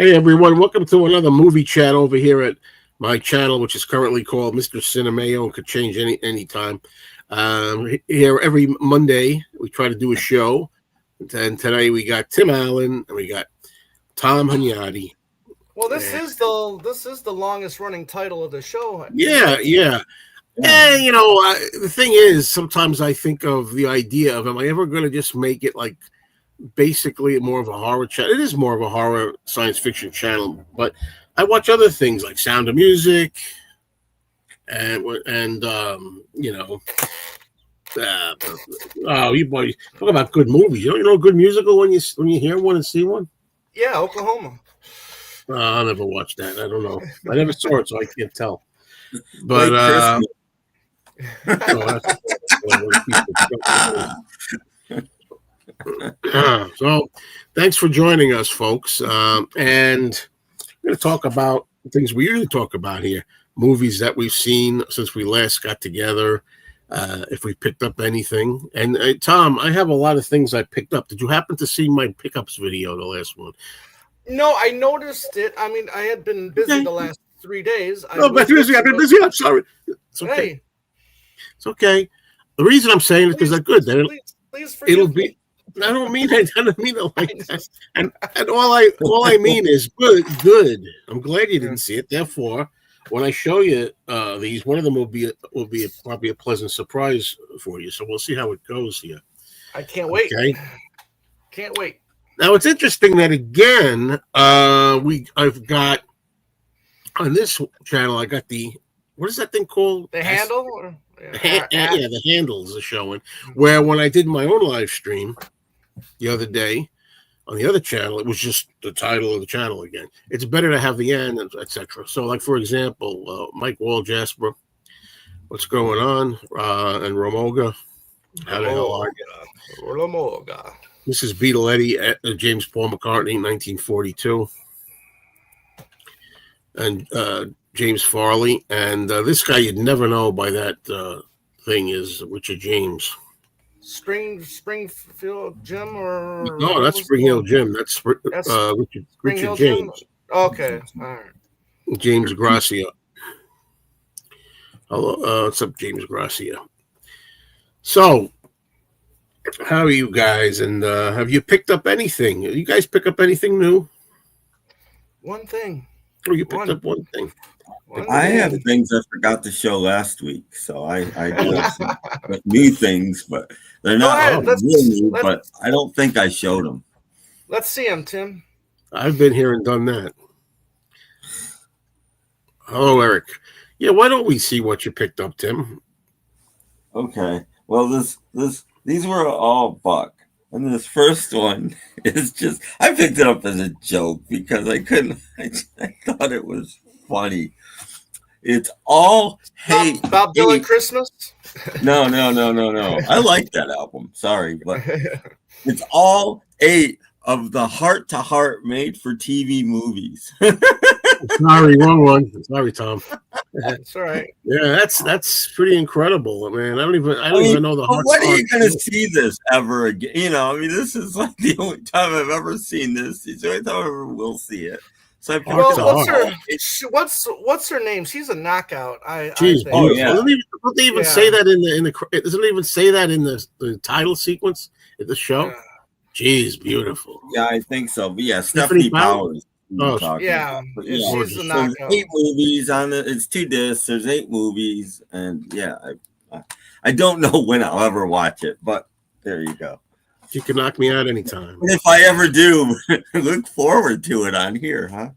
Hey everyone, welcome to another movie chat over here at my channel, which is currently called Mr. CineMayo and could change any time. Here every Monday we try to do a show, and today we got Tim Allen and we got Tom Hunyadi. Well, this is the longest running title of the show. Yeah. And the thing is, sometimes I think of the idea of, am I ever going to just make it like basically more of a horror channel? It is more of a horror science fiction channel, but I watch other things like Sound of Music and you boys talk about good movies. You know a good musical when you hear one and see one? Yeah, Oklahoma. I never watched that. I don't know. I never saw it, so I can't tell. But so thanks for joining us, folks. And we're going to talk about things we usually talk about here, movies that we've seen since we last got together, if we picked up anything. And Tom, I have a lot of things I picked up. Did you happen to see my pickups video, the last one? No, I noticed it. I mean, I had been busy the last 3 days. I've been busy. I'm sorry. It's okay. Hey. It's okay. The reason I'm saying it is because they're good. Please it'll be. I don't mean it. I don't mean it like that. And all I mean is good. I'm glad you didn't see it. Therefore, when I show you these, one of them will be probably a pleasant surprise for you. So we'll see how it goes here. I can't wait. Okay. Can't wait. Now it's interesting that again, I've got on this channel. I got what is that thing called? The handle. The handles are showing. Where when I did my own live stream the other day on the other channel, it was just the title of the channel again. It's better to have the end, etc. So, like for example, Mike Wall Jasper, what's going on? And Romoga, how the hell are you? Romoga. This is Beatle Eddie, James Paul McCartney, 1942, and James Farley, and this guy you'd never know by that thing is Richard James. Springfield Jim or no? That's Spring Hill Jim. That's Richard James. Jim? Okay, all right. James Gracia. Hello, what's up, James Gracia? So, how are you guys? And have you picked up anything? You guys pick up anything new? One thing. Oh, you picked up one thing. I have things I forgot to show last week, so I do have some new things, but they're not new, but I don't think I showed them. Let's see them, Tim. I've been here and done that. Hello, Eric. Yeah, why don't we see what you picked up, Tim? Okay. Well, these were all buck. And this first one is just, I picked it up as a joke because I thought it was funny. It's all hate. Bob Dylan Christmas? No. I like that album. Sorry. But it's all 8 of the heart-to-heart made-for-TV movies. Sorry, wrong one. Sorry, Tom. That's all right. Yeah, that's pretty incredible, man. I don't even know the heart. When are you going to see this ever again? This is like the only time I've ever seen this. It's the only time I ever will see it. So what's her name? She's a knockout. She's beautiful. Yeah. Don't they even say that in the? Doesn't it even say that in the title sequence of the show? Yeah. She's beautiful. Yeah, I think so. But yeah, Stephanie Powers. Yeah, she's a knockout. There's 8 movies on it. It's 2 discs. There's 8 movies, and yeah, I don't know when I'll ever watch it, but there you go. You can knock me out anytime. If I ever do, look forward to it on here, huh?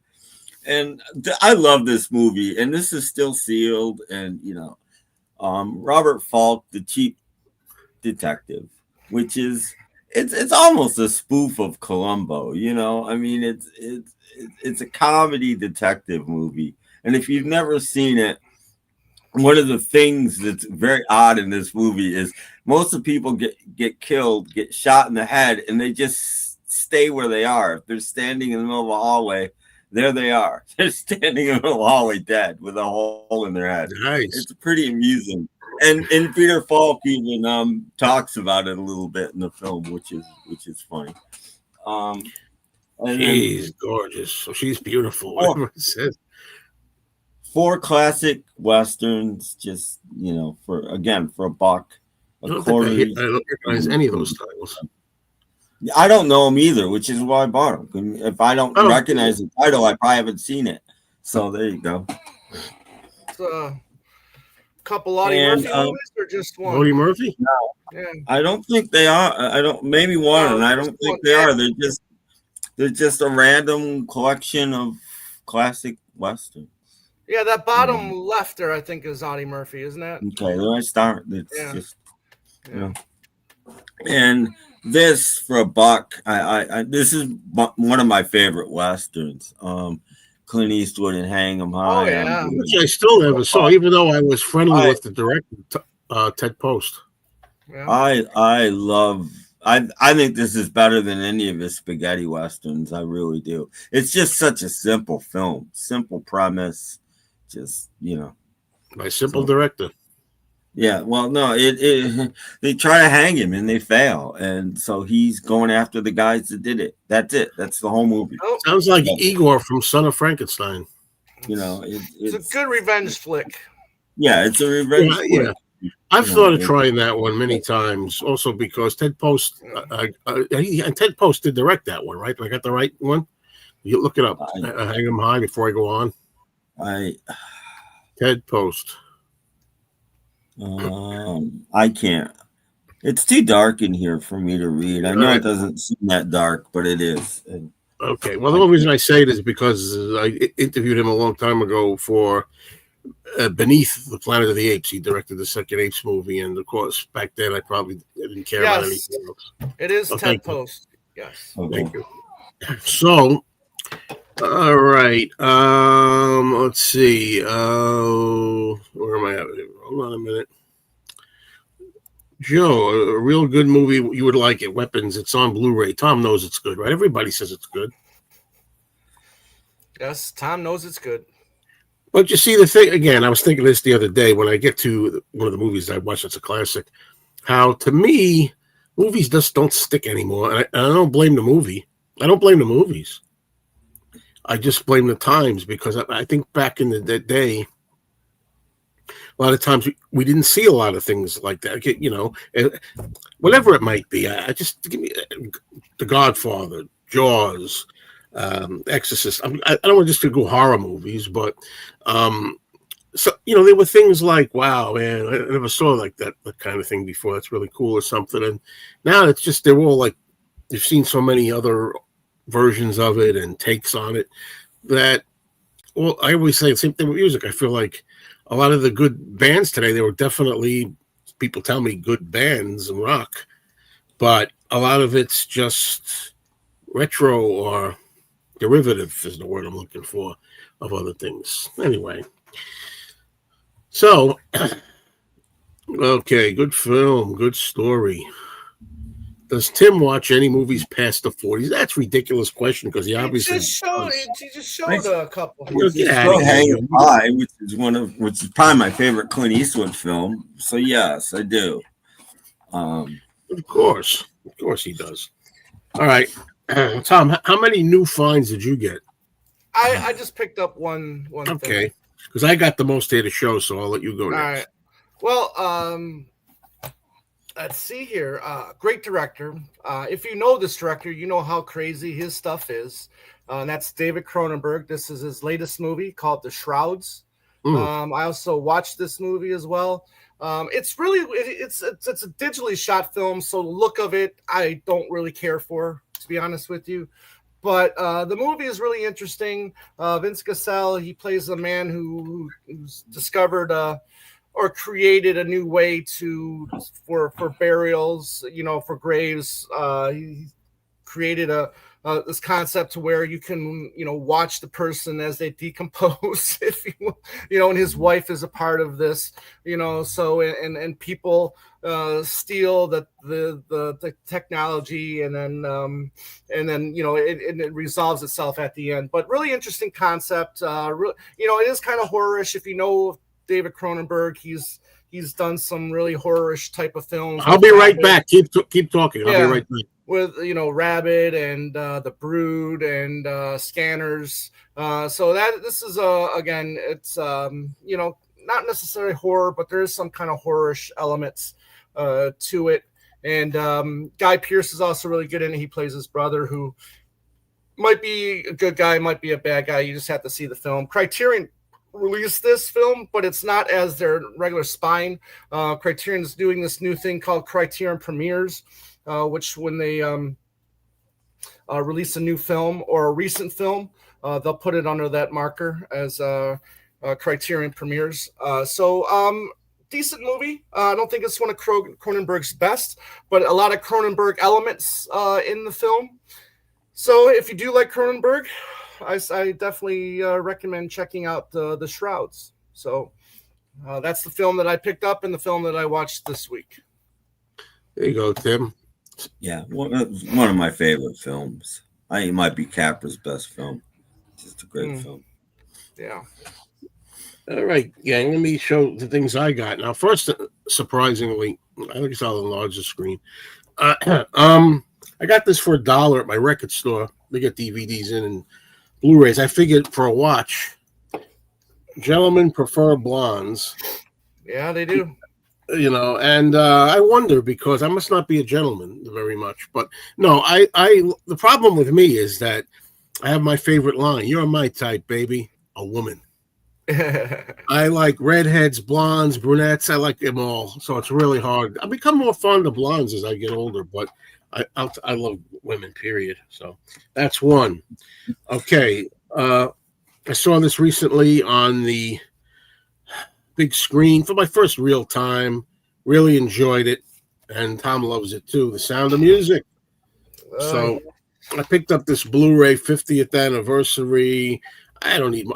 And I love this movie, and this is still sealed. And Robert Falk, the cheap detective, which is it's almost a spoof of Columbo. I mean, it's a comedy detective movie, and if you've never seen it, one of the things that's very odd in this movie is most of the people get killed, get shot in the head, and they just stay where they are. If they're standing in the middle of a hallway, there they are. They're standing in the middle of a hallway dead with a hole in their head. Nice. It's pretty amusing. And Peter Falk even talks about it a little bit in the film, which is funny. And She's gorgeous. So she's beautiful. Oh. Whatever it says. 4 classic westerns, just for a buck. I don't recognize any of those titles. I don't know them either, which is why I bought them. If I don't recognize the title, I probably haven't seen it. So there you go. It's a couple Audie Murphy movies or just one? Audie Murphy? No, yeah. I don't think they are. I don't. Maybe one, and I don't think they are. They're just a random collection of classic westerns. Yeah, that bottom left there, I think, is Audie Murphy, isn't it? Okay, then I start. It's just, And this for a buck, this is one of my favorite westerns. Clint Eastwood and Hang 'Em High. Oh, yeah. Which I still never saw, even though I was friendly with the director, Ted Post. Yeah. I think this is better than any of his spaghetti westerns. I really do. It's just such a simple film, simple premise. Just by simple director. Yeah, well, no, they try to hang him and they fail, and so he's going after the guys that did it. That's it. That's the whole movie. Sounds like Igor from Son of Frankenstein. It's a good revenge flick. Yeah, it's a revenge flick. Yeah. I've thought of trying that one many times, also because Ted Post, Ted Post did direct that one, right? I got the right one. You look it up. Hang 'Em High before I go on. Ted Post. I can't. It's too dark in here for me to read. I know it doesn't seem that dark, but it is. Okay. Well, the only reason I say it is because I interviewed him a long time ago for Beneath the Planet of the Apes. He directed the second Apes movie, and of course, back then I probably didn't care about anything else. It is Ted Post. Yes. Okay. Thank you. So, all right. Let's see. Where am I at? Hold on a minute. Joe, a real good movie. You would like it. Weapons. It's on Blu-ray. Tom knows it's good, right? Everybody says it's good. Yes, Tom knows it's good. But you see, the thing again, I was thinking this the other day when I get to one of the movies I watched. It's a classic. How to me, movies just don't stick anymore. And I don't blame the movie. I don't blame the movies. I just blame the times, because I think back in the day, a lot of times we didn't see a lot of things like that. Whatever it might be. I just give me The Godfather, Jaws, Exorcist. I don't want just to go horror movies, but so there were things like, wow, man, I never saw like that kind of thing before. That's really cool or something. And now it's just they're all like, you've seen so many other versions of it and takes on it that, well, I always say the same thing with music. I feel like a lot of the good bands today, they were definitely, people tell me, good bands in rock, but a lot of it's just retro or derivative is the word I'm looking for, of other things. Anyway, so okay, good film, good story. Does Tim watch any movies past the 40s? That's a ridiculous question, because he obviously he just showed a couple. Hang 'Em High, which is probably my favorite Clint Eastwood film. So yes, I do. Of course he does. All right, Tom, how many new finds did you get? I just picked up one. Okay, because I got the most here to show, so I'll let you go next. All right. Well, let's see here. Great director. If you know this director, you know how crazy his stuff is. And that's David Cronenberg. This is his latest movie called The Shrouds. I also watched this movie as well. It's really it's a digitally shot film, so the look of it I don't really care for, to be honest with you. But the movie is really interesting. Vince Cassell, he plays a man who's discovered or created a new way for burials, for graves. He created this concept to where you can, watch the person as they decompose, if and his wife is a part of this, so, and people steal the technology, and then it resolves itself at the end. But really interesting concept. It is kind of horrorish. If you know David Cronenberg, he's He's done some really horror-ish type of films. I'll be right back. Keep talking. I'll be right back. With Rabbit and The Brood and Scanners. So this is again, it's not necessarily horror, but there is some kind of horror-ish elements to it. And Guy Pearce is also really good in it. He plays his brother, who might be a good guy, might be a bad guy. You just have to see the film. Criterion released this film, but it's not as their regular spine. Criterion is doing this new thing called Criterion Premieres, which when they release a new film or a recent film, they'll put it under that marker as Criterion Premieres. So decent movie. I don't think it's one of Cronenberg's best, but a lot of Cronenberg elements in the film. So if you do like Cronenberg, I definitely recommend checking out the Shrouds. So that's the film that I picked up and the film that I watched this week. There you go, Tim. Yeah, one of my favorite films. I think it might be Capra's best film. It's just a great film. Yeah. All right, gang, let me show the things I got. Now, first, surprisingly, I think it's on the larger screen. I got this for $1 at my record store. They get DVDs in and Blu-rays. I figured for a watch, gentlemen prefer blondes. Yeah, they do. And I wonder because I must not be a gentleman very much. But no, the problem with me is that I have my favorite line. You're my type, baby, a woman. I like redheads, blondes, brunettes. I like them all. So it's really hard. I become more fond of blondes as I get older, but I love women, period. So that's one. Okay. I saw this recently on the big screen for my first real time. Really enjoyed it. And Tom loves it too. The Sound of Music. So I picked up this Blu-ray 50th anniversary. I don't need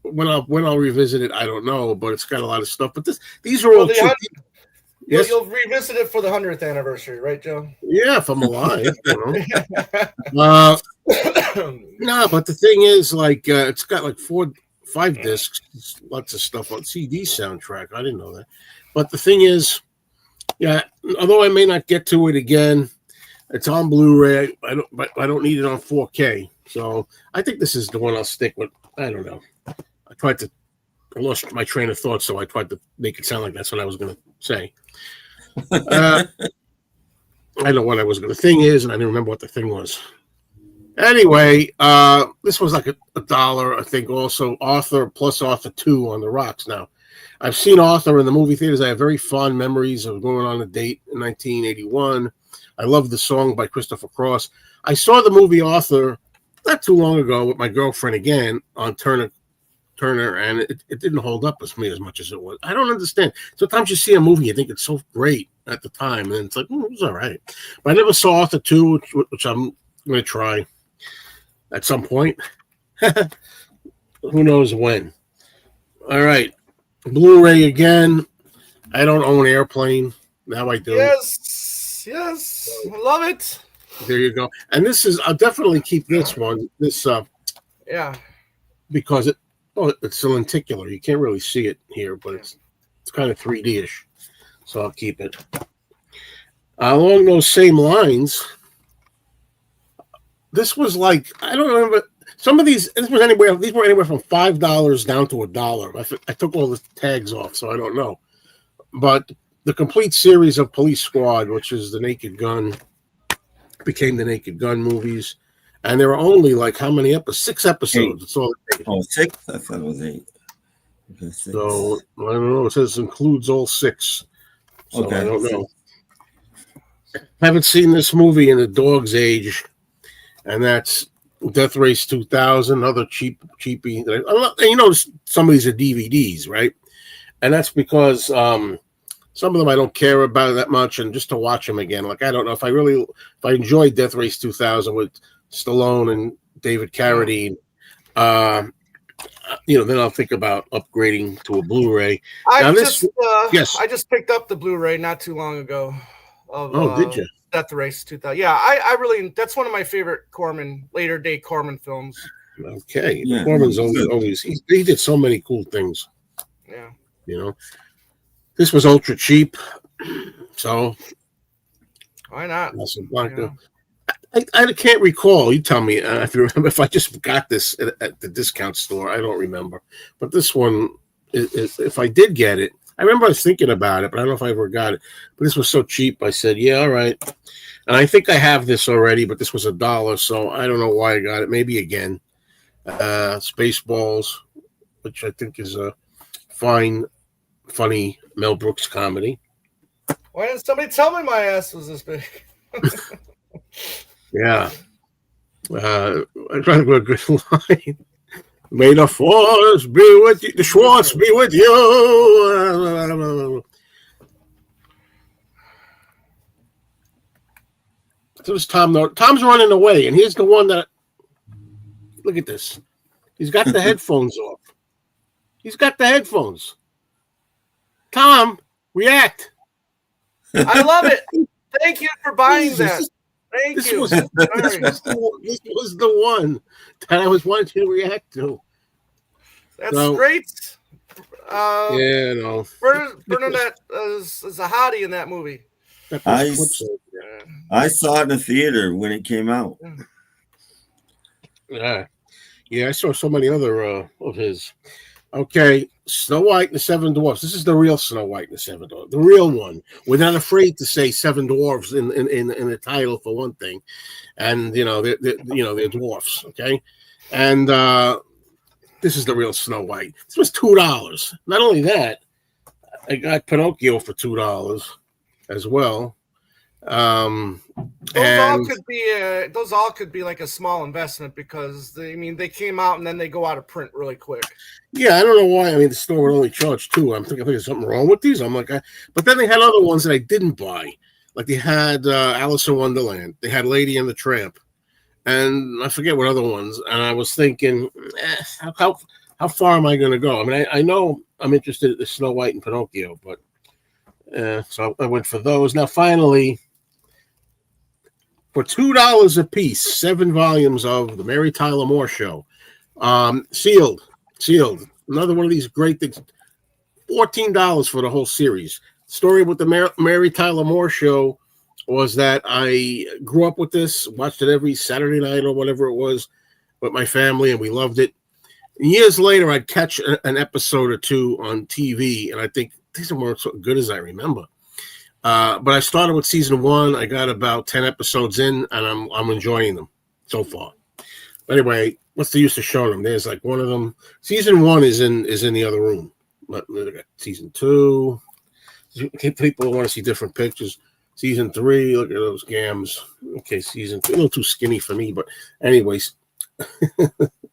when I'll revisit it, I don't know, but it's got a lot of stuff. But these are all yes. You'll revisit it for the 100th anniversary, right, Joe? Yeah, if I'm alive. No, but the thing is, it's got like 5 discs, lots of stuff on CD soundtrack. I didn't know that. But the thing is, although I may not get to it again, it's on Blu-ray. I don't need it on 4K. So I think this is the one I'll stick with. I don't know. I lost my train of thought, so I tried to make it sound like that's what I was going to say. I know what I was going to. The thing is, and I didn't remember what the thing was. Anyway, this was like $1, I think. Also, Arthur plus Arthur 2 on the rocks. Now, I've seen Arthur in the movie theaters. I have very fond memories of going on a date in 1981. I love the song by Christopher Cross. I saw the movie Arthur not too long ago with my girlfriend again on Turner, and it didn't hold up with me as much as it was. I don't understand. Sometimes you see a movie, you think it's so great at the time, and it's like, it was all right. But I never saw Arthur 2, which I'm going to try at some point. Who knows when. All right. Blu-ray again. I don't own Airplane. Now I do. Yes. I love it. There you go. And I'll definitely keep this one. Because it's lenticular. You can't really see it here, but it's kind of 3D-ish. So I'll keep it. Along those same lines, this was like, I don't remember, some of these were anywhere from $5 down to $1. I took all the tags off, so I don't know. But the complete series of Police Squad, which is the Naked Gun, became the Naked Gun movies. And there were only how many episodes? 6 episodes. That's all. 6? I thought it was 8. Okay, 6. So I don't know. It says includes all 6. So okay. I don't know. I haven't seen this movie in a dog's age, and that's Death Race 2000. Another cheapie. And some of these are DVDs, right? And that's because some of them I don't care about that much, and just to watch them again. I don't know if I enjoyed Death Race 2000 with Stallone and David Carradine, then I'll think about upgrading to a Blu-ray. I just picked up the Blu-ray not too long ago. Did you? Death Race 2000. Yeah, I really, that's one of my favorite later day Corman films. Okay. Yeah. Corman's always he did so many cool things. Yeah. This was ultra cheap, so Why not? I can't recall. You tell me if you remember. If I just got this at the discount store, I don't remember. But this one, if I did get it, I remember I was thinking about it, but I don't know if I ever got it. But this was so cheap, I said, "Yeah, all right." And I think I have this already, but this was $1, so I don't know why I got it. Maybe again, Spaceballs, which I think is a fine, funny Mel Brooks comedy. Why didn't somebody tell me my ass was this big? Yeah. I'm trying to go a good line. May the force be with you. The Schwartz be with you. It was Tom. Tom's running away, and here's the one that. Look at this. He's got the headphones off. He's got the headphones. Tom, react. I love it. Thank you for buying that. Thank you. This was the one that I was wanting to react to. That's great. Yeah, no. Bernadette is a hottie in that movie. I saw it in the theater when it came out. Yeah, I saw so many other of his. Okay, Snow White and the Seven Dwarfs. This is the real Snow White and the Seven Dwarfs, the real one. We're not afraid to say Seven Dwarfs in the title for one thing, and they're dwarfs. Okay, and this is the real Snow White. This was $2. Not only that, I got Pinocchio for $2 as well. Those all could be like a small investment because they came out and then they go out of print really quick. Yeah, I don't know why. I mean, the store would only charge $2. I'm thinking there's something wrong with these. I'm like, but then they had other ones that I didn't buy. Like they had Alice in Wonderland. They had Lady and the Tramp, and I forget what other ones. And I was thinking, how far am I going to go? I mean, I know I'm interested in the Snow White and Pinocchio, but so I went for those. Now, finally. For $2 a piece, 7 volumes of the Mary Tyler Moore Show. Sealed. Another one of these great things. $14 for the whole series. Story with the Mary Tyler Moore Show was that I grew up with this, watched it every Saturday night or whatever it was with my family, and we loved it. And years later, I'd catch an episode or two on TV, and I think these weren't so good as I remember. But I started with season 1. I got about 10 episodes in, and I'm enjoying them so far. But anyway, what's the use of showing them? There's like one of them. Season 1 is in the other room. But season 2. People want to see different pictures. Season 3. Look at those gams. Okay, season 2. A little too skinny for me, but anyways.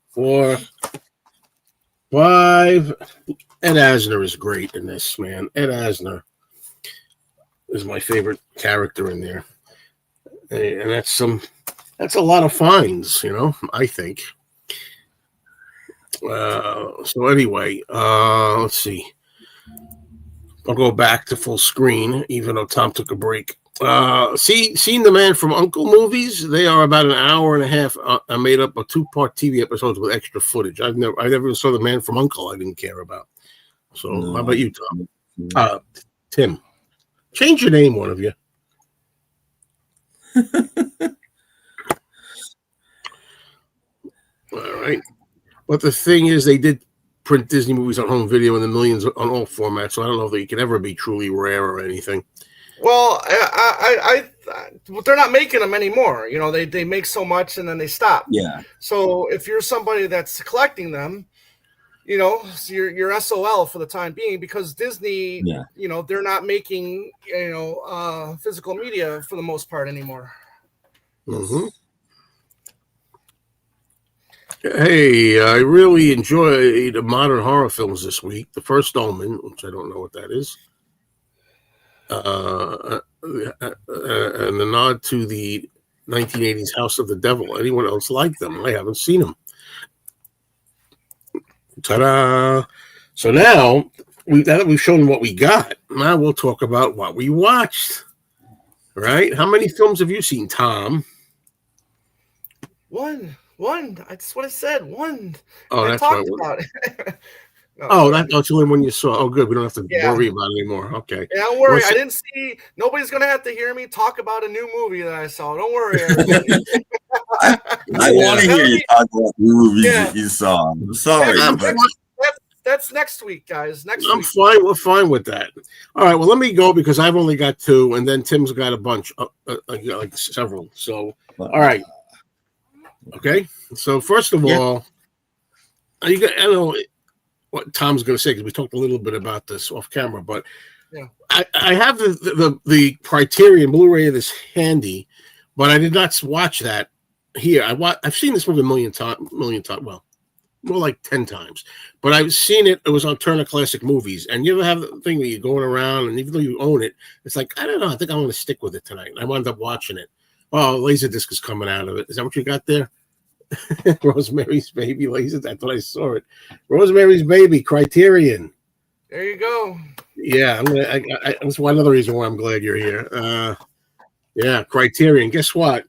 4, 5. Ed Asner is great in this, man. Ed Asner is my favorite character in there, and that's a lot of fines, I think. So anyway, let's see. I'll go back to full screen, even though Tom took a break. Seen the Man from U.N.C.L.E. movies? They are about an hour and a half. Made up of 2-part TV episodes with extra footage. I never saw The Man from U.N.C.L.E. I didn't care about. So how about you, Tom? Tim. Change your name, one of you. All right. But the thing is, they did print Disney movies on home video in the millions on all formats, so I don't know if they can ever be truly rare or anything. Well, they're not making them anymore. They make so much and then they stop. Yeah. So if you're somebody that's collecting them, you're SOL for the time being because Disney, they're not making, physical media for the most part anymore. Mm-hmm. Hey, I really enjoyed the modern horror films this week. The First Omen, which I don't know what that is. And the nod to the 1980s House of the Devil. Anyone else like them? I haven't seen them. Ta-da! So now that we've shown what we got, now we'll talk about what we watched. Right? How many films have you seen, Tom? One. That's what I said. One. Oh, I that's talked right. about it. No, Oh, that's only when you saw. Oh, good. We don't have to Yeah. worry about it anymore. Okay. Yeah, don't worry. Well, I didn't see. Nobody's gonna have to hear me talk about a new movie that I saw. Don't worry, everybody. I want to hear you talk about the movies that you saw. I'm sorry, but That's next week, guys. Next I'm week. fine. We're fine with that. All right. Well, let me go because I've only got 2, and then Tim's got a bunch, like several. So, all right. Okay. So first of all, I don't know what Tom's going to say because we talked a little bit about this off camera, but Yeah. I have the Criterion Blu-ray of this handy, but I did not watch that here. I've seen this movie a million times. Well, more like 10 times, but I've seen it. It was on Turner Classic Movies, and you ever have the thing where you're going around, and even though you own it, it's like I don't know. I think I want to stick with it tonight. I wound up watching it. Oh, Laserdisc is coming out of it. Is that what you got there? Rosemary's Baby Laser. I thought I saw it. Rosemary's Baby Criterion. There you go. Yeah, that's one other reason why I'm glad you're here. Yeah, Criterion. Guess what?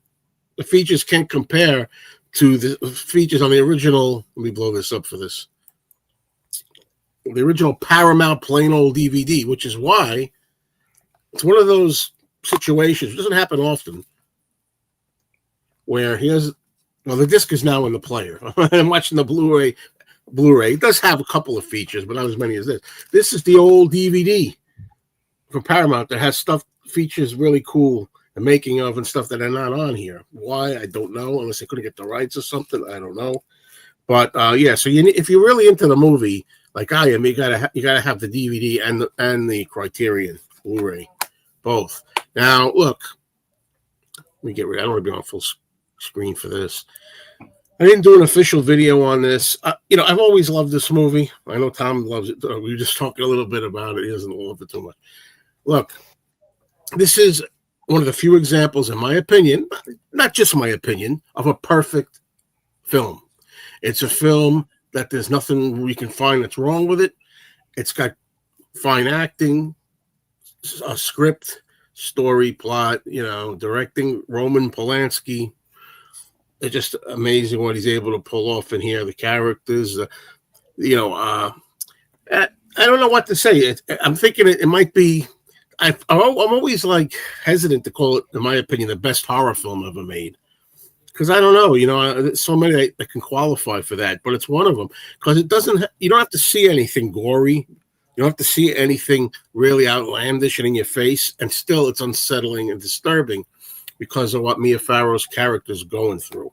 The features can't compare to the features on the original. Let me blow this up for this. The original Paramount plain old DVD, which is why it's one of those situations. It doesn't happen often where the disc is now in the player. I'm watching the Blu-ray. It does have a couple of features, but not as many as this. This is the old DVD from Paramount that has features really cool, the making of and stuff that are not on here. Why? I don't know, unless they couldn't get the rights or something. I don't know. But yeah, so if you're really into the movie, like I am, you gotta have the DVD and the Criterion Blu-ray, both. Now look, let me get rid. I don't want to be on full screen for this. I didn't do an official video on this. I've always loved this movie. I know Tom loves it. We were just talking a little bit about it. He doesn't love it too much. Look, this is one of the few examples, in my opinion, not just my opinion, of a perfect film. It's a film that there's nothing we can find that's wrong with it. It's got fine acting, a script, story, plot, directing. Roman Polanski. It's just amazing what he's able to pull off in here. The characters, I don't know what to say. I'm thinking it might be. I'm always like hesitant to call it, in my opinion, the best horror film ever made, because I don't know. There's so many that can qualify for that, but it's one of them because it doesn't. You don't have to see anything gory. You don't have to see anything really outlandish and in your face, and still it's unsettling and disturbing because of what Mia Farrow's character is going through.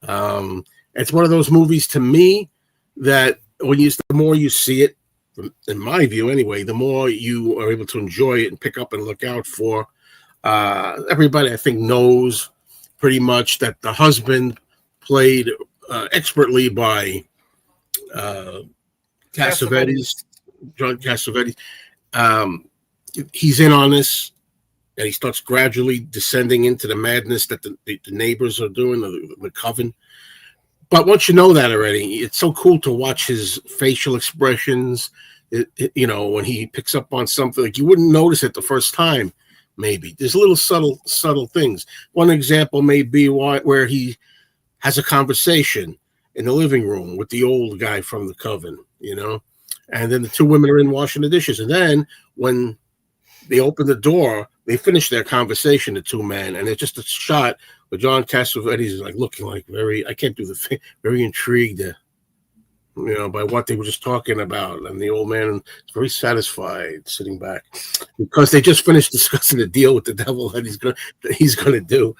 It's one of those movies to me that the more you see it, in my view anyway, the more you are able to enjoy it and pick up and look out for. Everybody, I think, knows pretty much that the husband, played expertly by Cassavetes, John Cassavetes, he's in on this, and he starts gradually descending into the madness that the neighbors are doing, the coven. But once you know that already, it's so cool to watch his facial expressions. When he picks up on something, like you wouldn't notice it the first time. Maybe there's little subtle things. One example may be where he has a conversation in the living room with the old guy from the coven, and then the two women are in washing the dishes, and then when they open the door, they finish their conversation, the two men, and it's just a shot where John Cassavetes is like looking like very intrigued, by what they were just talking about, and the old man is very satisfied sitting back because they just finished discussing the deal with the devil that he's gonna do,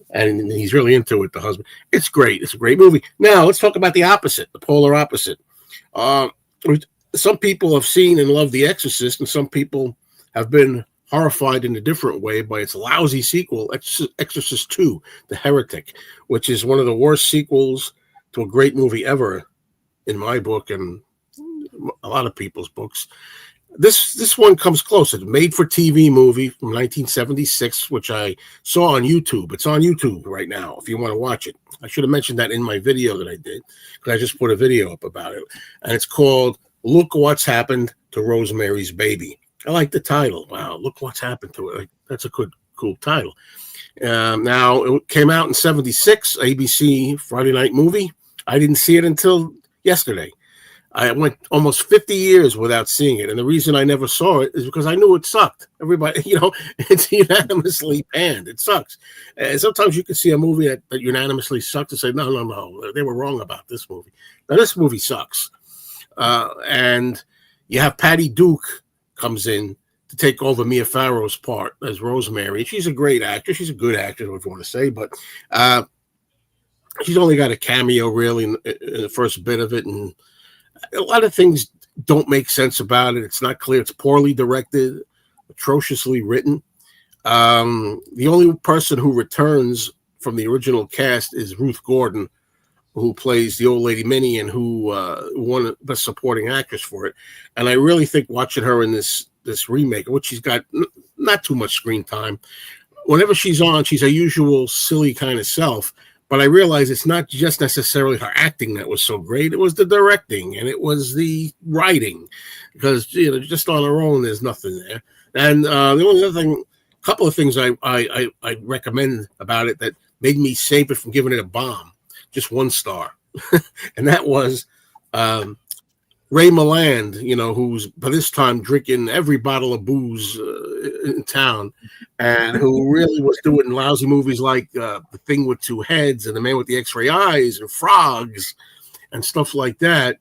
and he's really into it. The husband, it's great. It's a great movie. Now let's talk about the opposite, the polar opposite. Some people have seen and loved The Exorcist, and some people have been horrified in a different way by its lousy sequel, Exorcist II, The Heretic, which is one of the worst sequels to a great movie ever, in my book and a lot of people's books. This one comes close. It's a made-for-TV movie from 1976, which I saw on YouTube. It's on YouTube right now if you want to watch it. I should have mentioned that in my video that I did, because I just put a video up about it. And it's called Look What's Happened to Rosemary's Baby. I like the title. Wow, look what's happened to it. That's a good, cool title. Now, it came out in 76, ABC Friday night movie. I didn't see it until yesterday. I went almost 50 years without seeing it, and the reason I never saw it is because I knew it sucked. Everybody, it's unanimously panned. It sucks. And sometimes you can see a movie that unanimously sucks and say, no, they were wrong about this movie. Now, this movie sucks. And you have Patty Duke comes in to take over Mia Farrow's part as Rosemary. She's a great actress. She's a good actress, if you want to say, but she's only got a cameo, really, in the first bit of it, and a lot of things don't make sense about it. It's not clear. It's poorly directed, atrociously written. The only person who returns from the original cast is Ruth Gordon, who plays the old lady Minnie and who won Best Supporting Actress for it. And I really think watching her in this remake, which she's got not too much screen time, whenever she's on, she's her usual silly kind of self. But I realize it's not just necessarily her acting that was so great. It was the directing and it was the writing, because just on her own, there's nothing there. And the only other thing, a couple of things I recommend about it that made me save it from giving it a bomb, just 1 star, and that was Ray Milland, who's by this time drinking every bottle of booze in town, and who really was doing lousy movies like The Thing with Two Heads and The Man with the X-Ray Eyes and Frogs and stuff like that,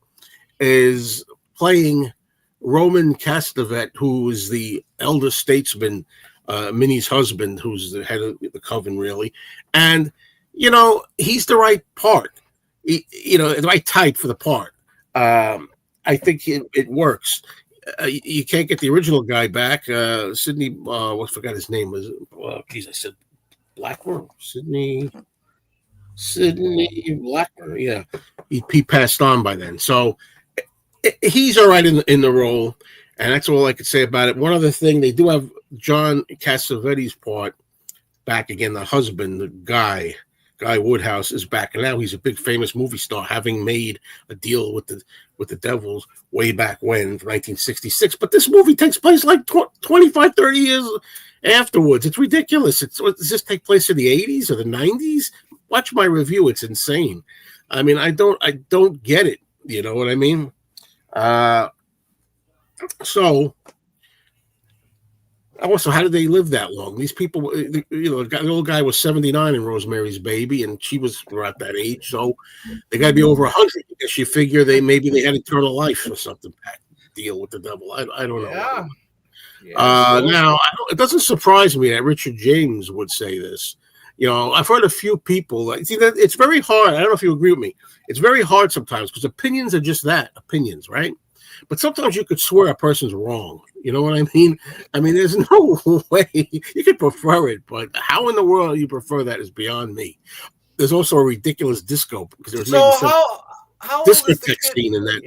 is playing Roman Castevet, who is the elder statesman, Minnie's husband, who's the head of the coven, really. And, he's the right part, the right type for the part. I think it works. You can't get the original guy back. Sidney, I forgot his name. I said Blackburn. Sidney Blackburn. Yeah, he passed on by then. So he's all right in the role, and that's all I could say about it. One other thing, they do have John Cassavetes' part back again. The husband, the Guy Woodhouse, is back, and now he's a big famous movie star, having made a deal with the Devils way back when, 1966. But this movie takes place like 25, 30 years afterwards. It's ridiculous. Does this take place in the 80s or the 90s? Watch my review. It's insane. I mean, I don't get it. You know what I mean? So also, how did they live that long? These people, the old guy was 79 in Rosemary's Baby, and she was around that age, so they got to be over 100. Because you figure they had eternal life or something. Deal with the devil. I don't know. Yeah. Now, it doesn't surprise me that Richard James would say this. I've heard a few people. See, that it's very hard. I don't know if you agree with me. It's very hard sometimes because opinions are just that, opinions, right? But sometimes you could swear a person's wrong. You know what I mean? I mean, there's no way you could prefer it, but how in the world you prefer that is beyond me. There's also a ridiculous disco because there's how discotheque scene in that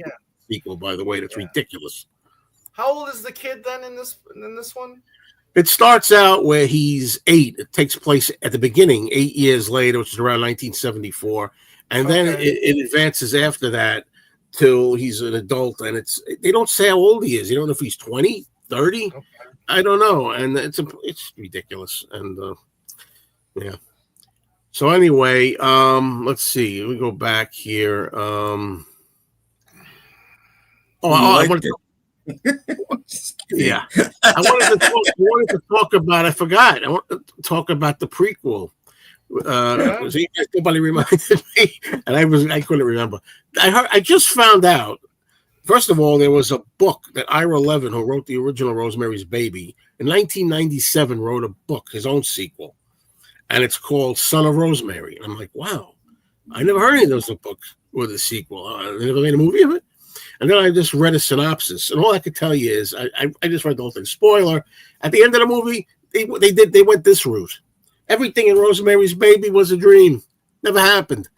sequel, by the way. That's ridiculous. How old is the kid then in this one? It starts out where he's 8. It takes place at the beginning, 8 years later, which is around 1974, and then it advances after that till he's an adult, and they don't say how old he is. You don't know if he's 20, 30. Okay. I don't know, and it's ridiculous. And yeah. So anyway, let's see. We go back here. Yeah, I wanted to talk about. I forgot. I want to talk about the prequel. Nobody reminded me, and I couldn't remember. I just found out. First of all, there was a book that Ira Levin, who wrote the original Rosemary's Baby, in 1997 wrote a book, his own sequel, and it's called Son of Rosemary. And I'm like, wow, I never heard any of those books with a sequel. They never made a movie of it. And then I just read a synopsis, and all I could tell you is I just read the whole thing. Spoiler: at the end of the movie, they went this route. Everything in Rosemary's Baby was a dream. Never happened.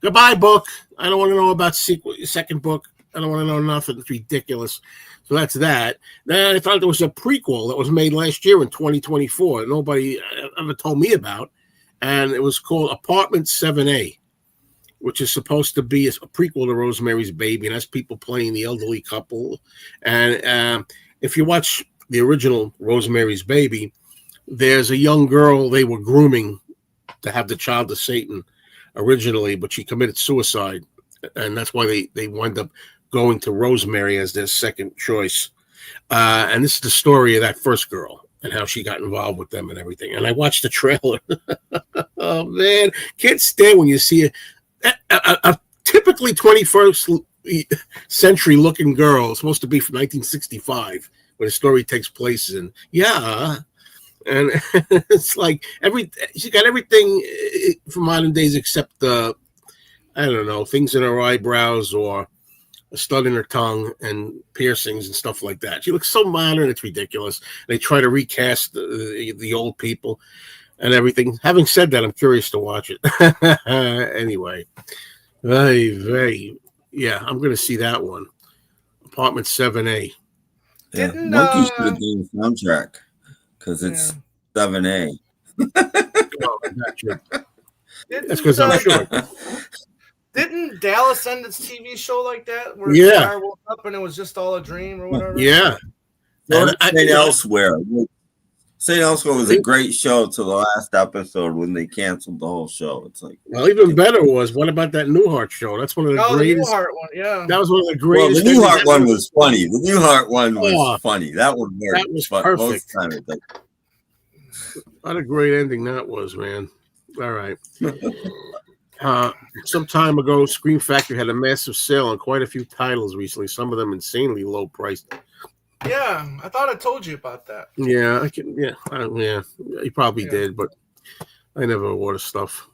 Goodbye, book. I don't want to know about second book. I don't want to know nothing. It's ridiculous. So that's that. Then I thought there was a prequel that was made last year in 2024. Nobody ever told me about. And it was called Apartment 7A, which is supposed to be a prequel to Rosemary's Baby. And that's people playing the elderly couple. And if you watch the original Rosemary's Baby, there's a young girl they were grooming to have the child of Satan originally, but she committed suicide. And that's why they wind up going to Rosemary as their second choice. And this is the story of that first girl and how she got involved with them and everything. And I watched the trailer. Oh, man. Can't stand when you see a typically 21st century looking girl, supposed to be from 1965, where the story takes place in. Yeah. And it's like she got everything from modern days except I don't know, things in her eyebrows or a stud in her tongue and piercings and stuff like that. She looks so modern, it's ridiculous. They try to recast the old people and everything. Having said that, I'm curious to watch it. Anyway, yeah, I'm going to see that one. Apartment 7A. Yeah, Monkey should have done the soundtrack because it's 7A. Oh, gotcha. That's because I'm short. Didn't Dallas end its TV show like that? Where Star woke up and it was just all a dream or whatever? Yeah. St. Elsewhere. St. Elsewhere was a great show till the last episode when they canceled the whole show. It's like, well, even better was, what about that Newhart show? That's one of the greatest. The Newhart one, yeah. That was one of the greatest. Well, the Newhart one was funny. The Newhart one was funny. That one worked. That was perfect. Like, what a great ending that was, man. All right. Some time ago, Scream Factory had a massive sale on quite a few titles recently, some of them insanely low priced. Yeah, I thought I told you about that. Yeah, you probably did, but I never order stuff.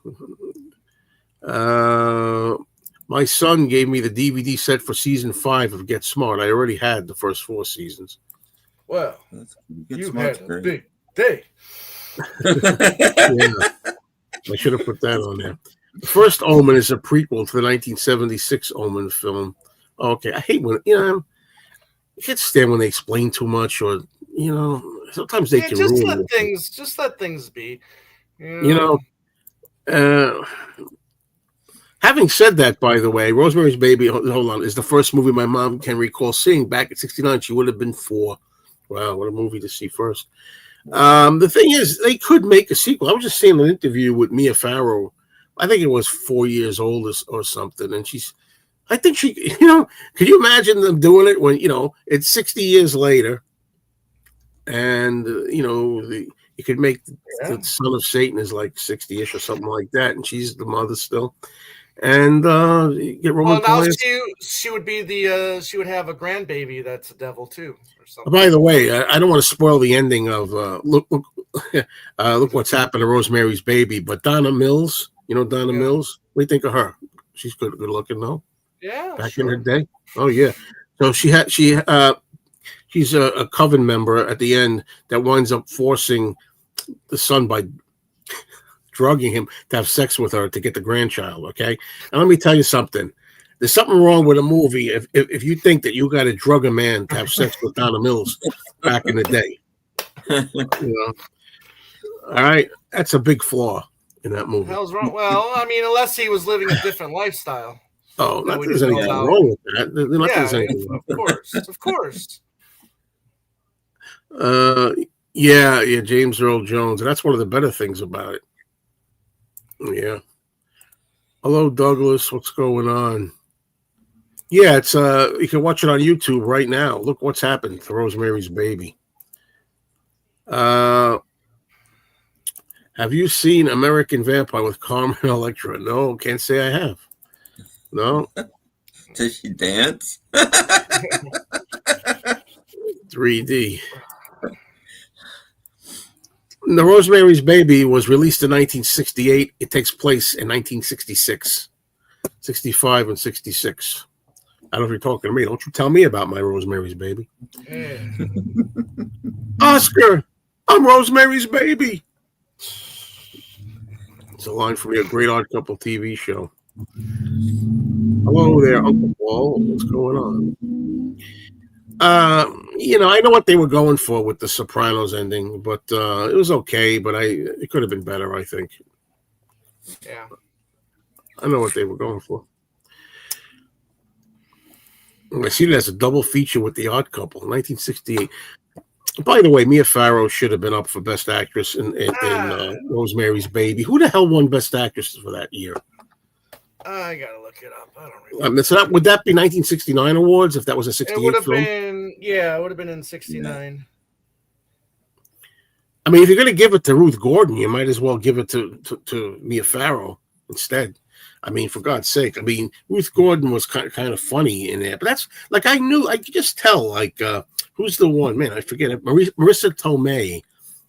My son gave me the DVD set for season 5 of Get Smart. I already had the first 4 seasons. Well, you had a big day. Yeah, I should have put that on there. The first Omen is a prequel to the 1976 Omen film. Okay, I hate when I can't stand when they explain too much, or sometimes they can just ruin let just let things be. Having said that, by the way, Rosemary's Baby, hold on, is the first movie my mom can recall seeing back at 69. She would have been 4. Wow, what a movie to see first. The thing is, they could make a sequel. I was just seeing an interview with Mia Farrow. I think it was 4 years old or something. And I think she, could you imagine them doing it when, it's 60 years later and, you could make the son of Satan is like 60-ish or something like that. And she's the mother still. And get Roman Polanski. She would be she would have a grandbaby that's a devil too. Or something. By the way, I don't want to spoil the ending of look what's happened to Rosemary's Baby, but Donna Mills, Donna Mills, what do you think of her? She's good looking though. Yeah, back in her day. Oh yeah. So she's a coven member at the end that winds up forcing the son by drugging him to have sex with her to get the grandchild. Okay, and let me tell you something. There's something wrong with a movie if you think that you got to drug a man to have sex with Donna Mills back in the day. All right, that's a big flaw in that movie. Hell's wrong. Well, I mean, unless he was living a different lifestyle. Oh, there's anything wrong with that. Of course. Yeah, James Earl Jones. And that's one of the better things about it. Yeah. Hello, Douglas. What's going on? Yeah, it's you can watch it on YouTube right now. Look what's happened to Rosemary's Baby. Have you seen American Vampire with Carmen Electra? No, can't say I have. No. Does she dance? 3D. The Rosemary's Baby was released in 1968. It takes place in 1966, 65, and 66. I don't know if you're talking to me. Don't you tell me about my Rosemary's Baby. Oscar, I'm Rosemary's Baby. It's a line from a Great Odd Couple TV show. Hello there, Uncle Paul. What's going on? I know what they were going for with the Sopranos ending, but it was okay, but it could have been better, I think. Yeah. I know what they were going for. I see it as a double feature with The Odd Couple, 1968. By the way, Mia Farrow should have been up for Best Actress in Rosemary's Baby. Who the hell won Best Actress for that year? I gotta look it up. I don't remember. So would that be 1969 awards if that was a It 68 would have film? been, yeah, it would have been in 69. I mean, if you're going to give it to Ruth Gordon, you might as well give it to Mia Farrow instead. I mean, for God's sake. I mean, Ruth Gordon was kind of funny in there, but that's like I could just tell. Like, who's the one? Man, I forget it. Marissa Tomei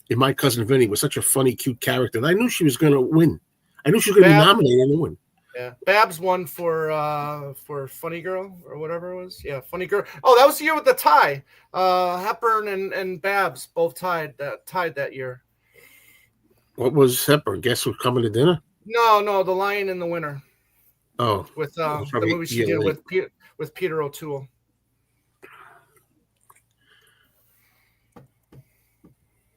in My Cousin Vinny was such a funny, cute character. And I knew she was going to win. I knew she was going to be nominated and win. Yeah, Babs won for Funny Girl or whatever it was. Yeah, Funny Girl. Oh, that was the year with the tie. Hepburn and Babs both tied that year. What was Hepburn? Guess Who's Coming to Dinner? No, The Lion in the Winter. Oh, with the movie she did with Peter O'Toole.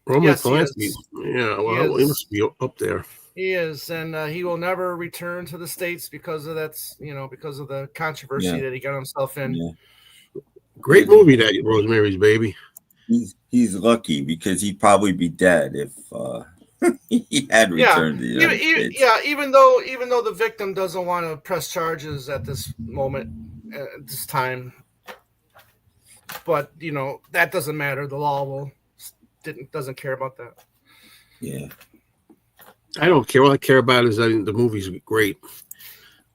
Roman Polanski. Yeah, well, he must be up there. He is, and he will never return to the States because of because of the controversy that he got himself in. Yeah. Great movie, that Rosemary's Baby. He's lucky because he'd probably be dead if he had returned to the United States. Yeah, even though the victim doesn't want to press charges at this moment, at this time, but that doesn't matter. The law doesn't care about that. Yeah. I don't care. All I care about is that the movie's great.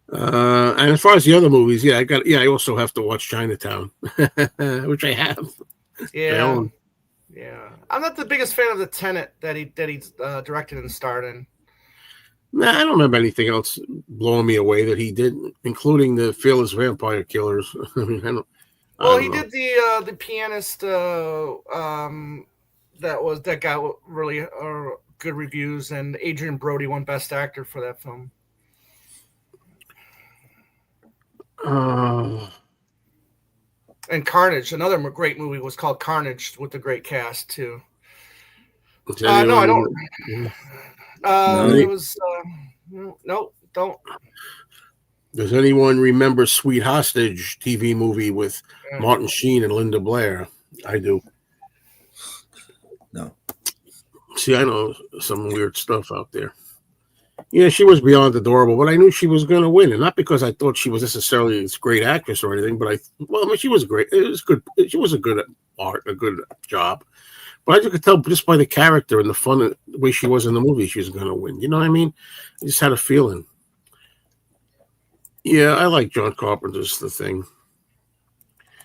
And as far as the other movies, I also have to watch Chinatown, which I have. Yeah. Yeah. I'm not the biggest fan of the Tenet that he directed and starred in. Nah, I don't remember anything else blowing me away that he did, including the Fearless Vampire Killers. I mean, I don't he know. did the pianist that got really good reviews, and Adrian Brody won Best Actor for that film. And Carnage, another great movie, was called Carnage with a great cast too. No, I don't. It was no, don't. Does anyone remember Sweet Hostage TV movie with Martin Sheen and Linda Blair? I do. No. See, I know some weird stuff out there. Yeah, she was beyond adorable, but I knew she was going to win, and not because I thought she was necessarily this great actress or anything. But she was great. It was good. She was a good job. But I could tell just by the character and the fun the way she was in the movie, she was going to win. You know what I mean? I just had a feeling. Yeah, I like John Carpenter's The Thing.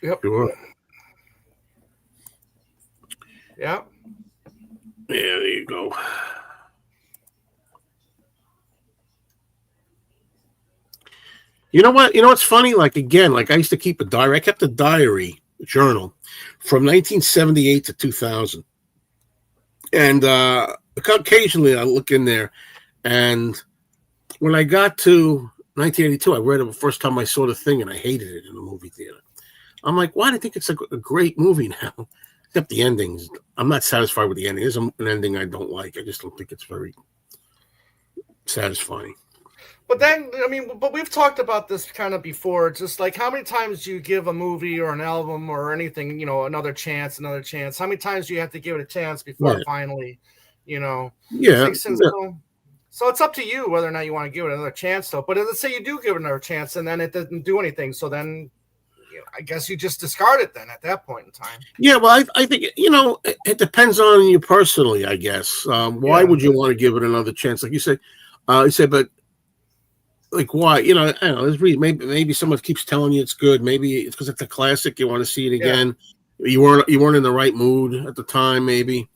Yep. Sure. Yeah. Yeah, there you go. You know what? You know what's funny? Like I used to keep a diary. I kept a diary journal from 1978 to 2000. And occasionally I look in there, and when I got to 1982, I read it the first time I saw The Thing, and I hated it in the movie theater. I'm like, why do I think it's a great movie now? Except the endings. I'm not satisfied with the ending. There's an ending I don't like. I just don't think it's very satisfying. But then, but we've talked about this kind of before. Just like how many times do you give a movie or an album or anything, another chance? How many times do you have to give it a chance before finally, Yeah. So it's up to you whether or not you want to give it another chance, though. But let's say you do give it another chance and then it doesn't do anything. So then I guess you just discard it then at that point in time. Yeah, well, I think, it depends on you personally, I guess. Why would you want to give it another chance? Like you said, but like why? I don't know. There's maybe someone keeps telling you it's good. Maybe it's because it's a classic. You want to see it again. You weren't in the right mood at the time. Maybe.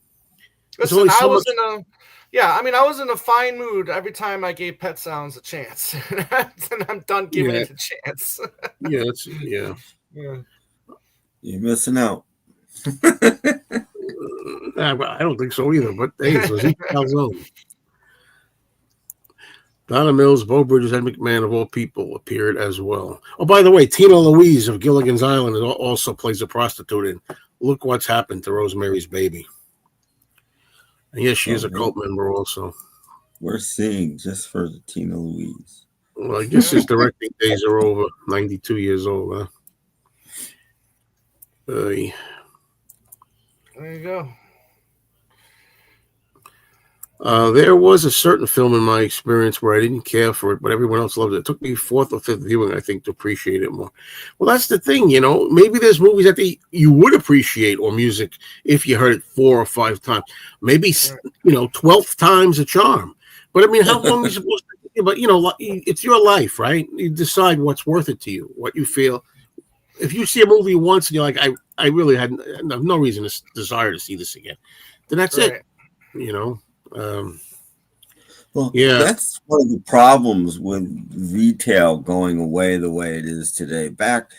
Listen, I was in a fine mood every time I gave Pet Sounds a chance, and I'm done giving it a chance. Yeah. You're missing out. I don't think so either. But hey, it's each his own. Donna Mills, Bo Bridges, Ed McMahon, of all people, appeared as well. Oh, by the way, Tina Louise of Gilligan's Island also plays a prostitute in Look What's Happened to Rosemary's Baby. And yes, she is a cult member also. We're seeing just for the Tina Louise. Well, I guess his directing days are over. 92 years old, huh? There you go. There was a certain film in my experience where I didn't care for it, but everyone else loved it. It took me fourth or fifth viewing, I think, to appreciate it more. Well, that's the thing, maybe there's movies that you would appreciate, or music, if you heard it 4 or 5 times. Maybe, 12th time's a charm. But I mean, how long are you supposed to? But it's your life, right? You decide what's worth it to you, what you feel. If you see a movie once and you're like, I really had no reason to desire to see this again, then that's it. Well, that's one of the problems with retail going away the way it is today. Back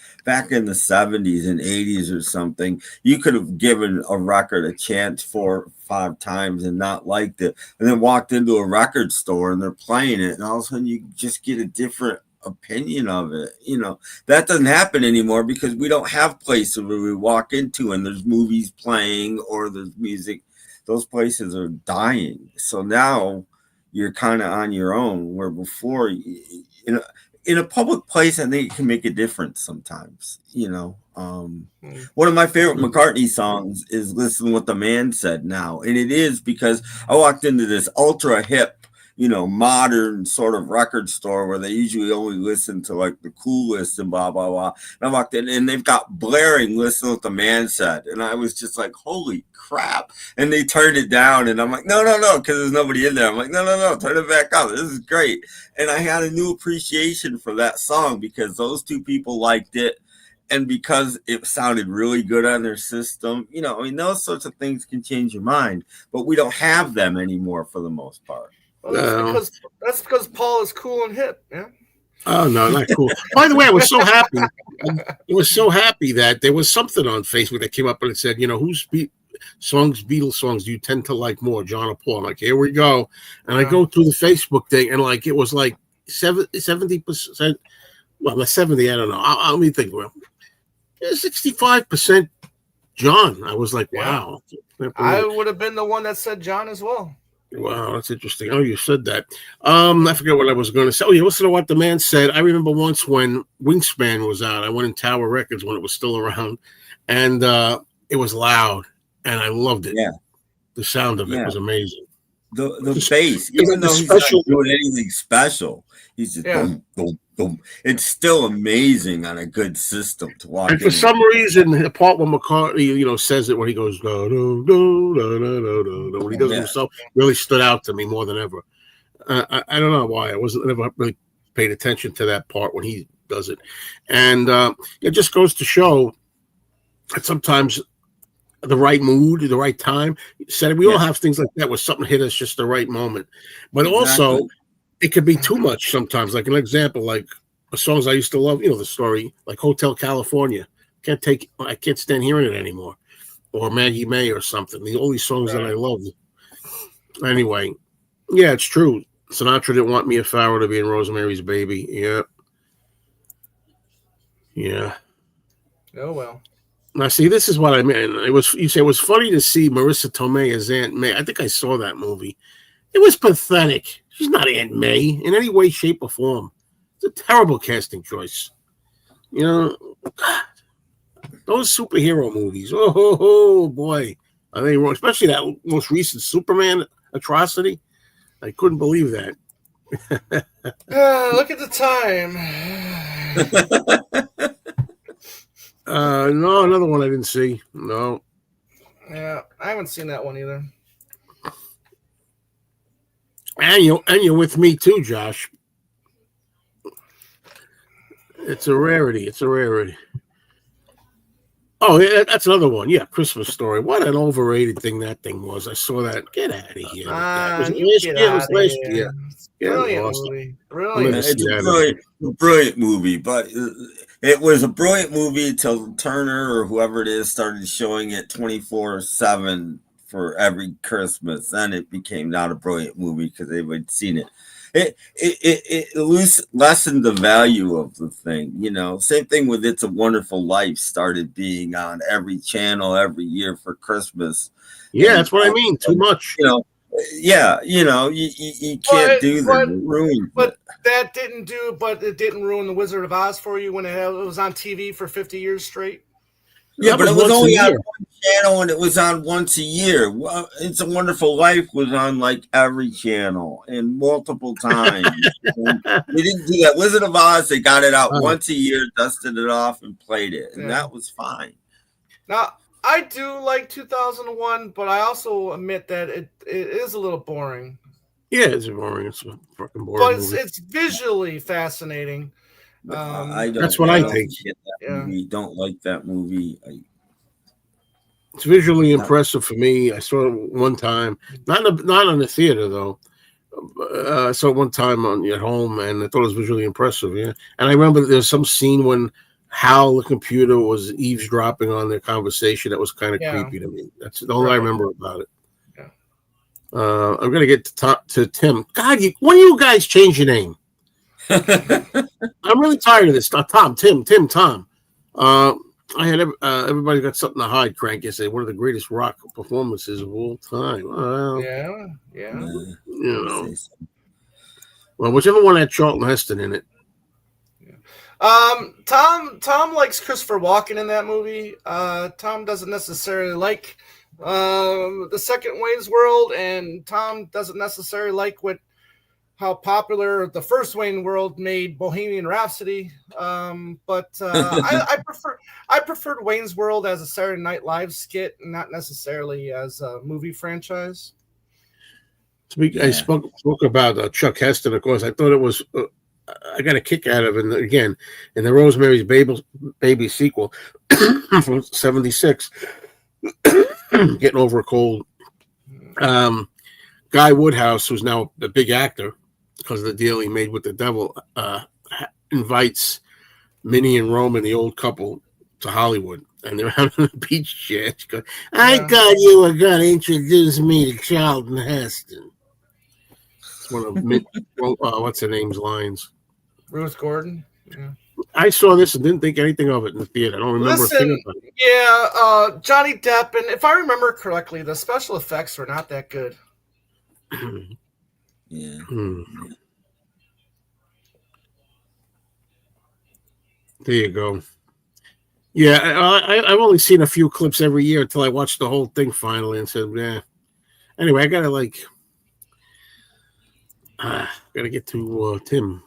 in the 70s and 80s or something, you could have given a record a chance 4 or 5 times and not liked it, and then walked into a record store and they're playing it, and all of a sudden you just get a different opinion of it. That doesn't happen anymore because we don't have places where we walk into and there's movies playing or there's music. Those places are dying. So now you're kind of on your own, where before, in a public place, I think it can make a difference sometimes. One of my favorite McCartney songs is "Listen What the Man Said" now, and it is because I walked into this ultra hip, modern sort of record store where they usually only listen to like the coolest and blah, blah, blah. And I walked in and they've got blaring "Listen What the Man Said." And I was just like, holy crap. And they turned it down and I'm like, no, because there's nobody in there. I'm like, no, turn it back up. This is great. And I had a new appreciation for that song because those two people liked it. And because it sounded really good on their system, those sorts of things can change your mind, but we don't have them anymore for the most part. Well, that's because Paul is cool and hip, yeah. Oh no, not cool. By the way, I was so happy. That there was something on Facebook that came up and it said, whose Beatles songs do you tend to like more, John or Paul? I'm like, here we go. And I go through the Facebook thing and like it was like 70%. Well, the 70, I don't know. Let me think. 65% John. I was like, wow. I would have been the one that said John as well. Wow, that's interesting. Oh, you said that. I forget what I was going to say. Oh, you listen to what the man said. I remember once when Wingspan was out, I went in Tower Records when it was still around, and it was loud, and I loved it. Yeah, the sound of it was amazing. The bass, even though he's not doing anything special, he's just boom, boom, boom. It's still amazing on a good system to watch. And for some reason, the part when McCartney, says it when he goes when he does it himself, really stood out to me more than ever. I don't know why. I never really paid attention to that part when he does it, and it just goes to show that sometimes the right mood, the right time. We all have things like that where something hit us just the right moment, but also it could be too much sometimes. Like an example, like the songs I used to love, the story, like Hotel California. I can't stand hearing it anymore, or Maggie May or something. The only songs that I loved. Anyway, yeah, it's true. Sinatra didn't want Mia Farrow to be in Rosemary's Baby. Yeah. Oh well. Now, see, this is what I mean. You say it was funny to see Marissa Tomei as Aunt May. I think I saw that movie. It was pathetic. She's not Aunt May in any way, shape, or form. It's a terrible casting choice. God, those superhero movies. Oh boy, are they wrong? Especially that most recent Superman atrocity. I couldn't believe that. Look at the time. No, another one I didn't see. No. Yeah, I haven't seen that one either. And you're with me too, Josh. It's a rarity. Oh, yeah, that's another one. Yeah, Christmas Story. What an overrated thing that thing was. I saw that. Get out of here. It was last year. Brilliant movie. Brilliant. It's a brilliant movie, but it was a brilliant movie until Turner or whoever it is started showing it 24/7 for every Christmas. Then it became not a brilliant movie because they had seen it. It lessened the value of the thing, Same thing with It's a Wonderful Life started being on every channel every year for Christmas. Yeah, that's what I mean. Too much. You can't do that. But it didn't ruin The Wizard of Oz for you when it was on TV for 50 years straight. Yeah, but it was only on one channel and it was on once a year. Well, It's a Wonderful Life was on like every channel and multiple times. And they didn't do that. Wizard of Oz, they got it out once a year, dusted it off, and played it, and that was fine. Now, I do like 2001, but I also admit that it is a little boring. Yeah, it's boring. It's a fucking boring. But movie. it's visually fascinating. That's what I think. Don't like that movie. It's visually impressive for me. I saw it one time, not in the theater though. I saw it one time at home, and I thought it was visually impressive. Yeah, and I remember there's some scene when Hal, the computer, was eavesdropping on their conversation. That was kind of creepy to me. That's the only I remember about it. Yeah. I'm gonna get to Tim. God, when are you guys change your name? I'm really tired of this. Tom. I had everybody got something to hide. Crank yesterday. One of the greatest rock performances of all time. Yeah. You know. Well, whichever one had Charlton Heston in it. Tom likes Christopher Walken in that movie. Tom doesn't necessarily like the second Wayne's World, and Tom doesn't necessarily like how popular the first Wayne World made Bohemian Rhapsody. But I preferred Wayne's World as a Saturday Night Live skit, and not necessarily as a movie franchise. I spoke about Chuck Heston, of course. I thought it was. I got a kick out of it. And again, in the Rosemary's Baby sequel from '76, getting over a cold. Guy Woodhouse, who's now a big actor because of the deal he made with the devil, invites Minnie and Roman, the old couple, to Hollywood, and they're having a beach chat. She goes, "I thought you were going to introduce me to Charlton Heston." It's one of what's her name's lines. Ruth Gordon. Yeah. I saw this and didn't think anything of it in the theater. I don't remember a thing about it. Yeah, Johnny Depp, and if I remember correctly, the special effects were not that good. Yeah. There you go. Yeah, I've only seen a few clips every year until I watched the whole thing finally and said, "Yeah." Anyway, I gotta get to Tim.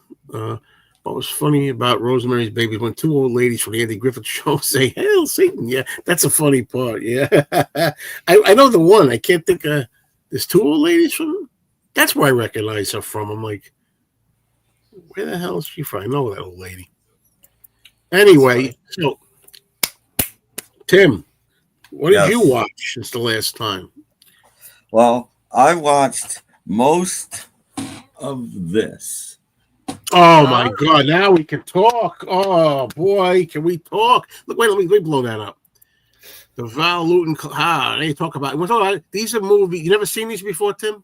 What was funny about Rosemary's Baby when two old ladies from the Andy Griffith Show say, "Hail Satan!" Yeah, that's a funny part. Yeah, I know the one. I can't think. There's two old ladies from. That's where I recognize her from. I'm like, where the hell is she from? I know that old lady. Anyway, so Tim, what did you watch since the last time? Well, I watched most of this. Oh my God! Now we can talk. Oh boy, can we talk? Look, wait, let me blow that up. The Val Lewton. They talk about. These are movies. You never seen these before, Tim?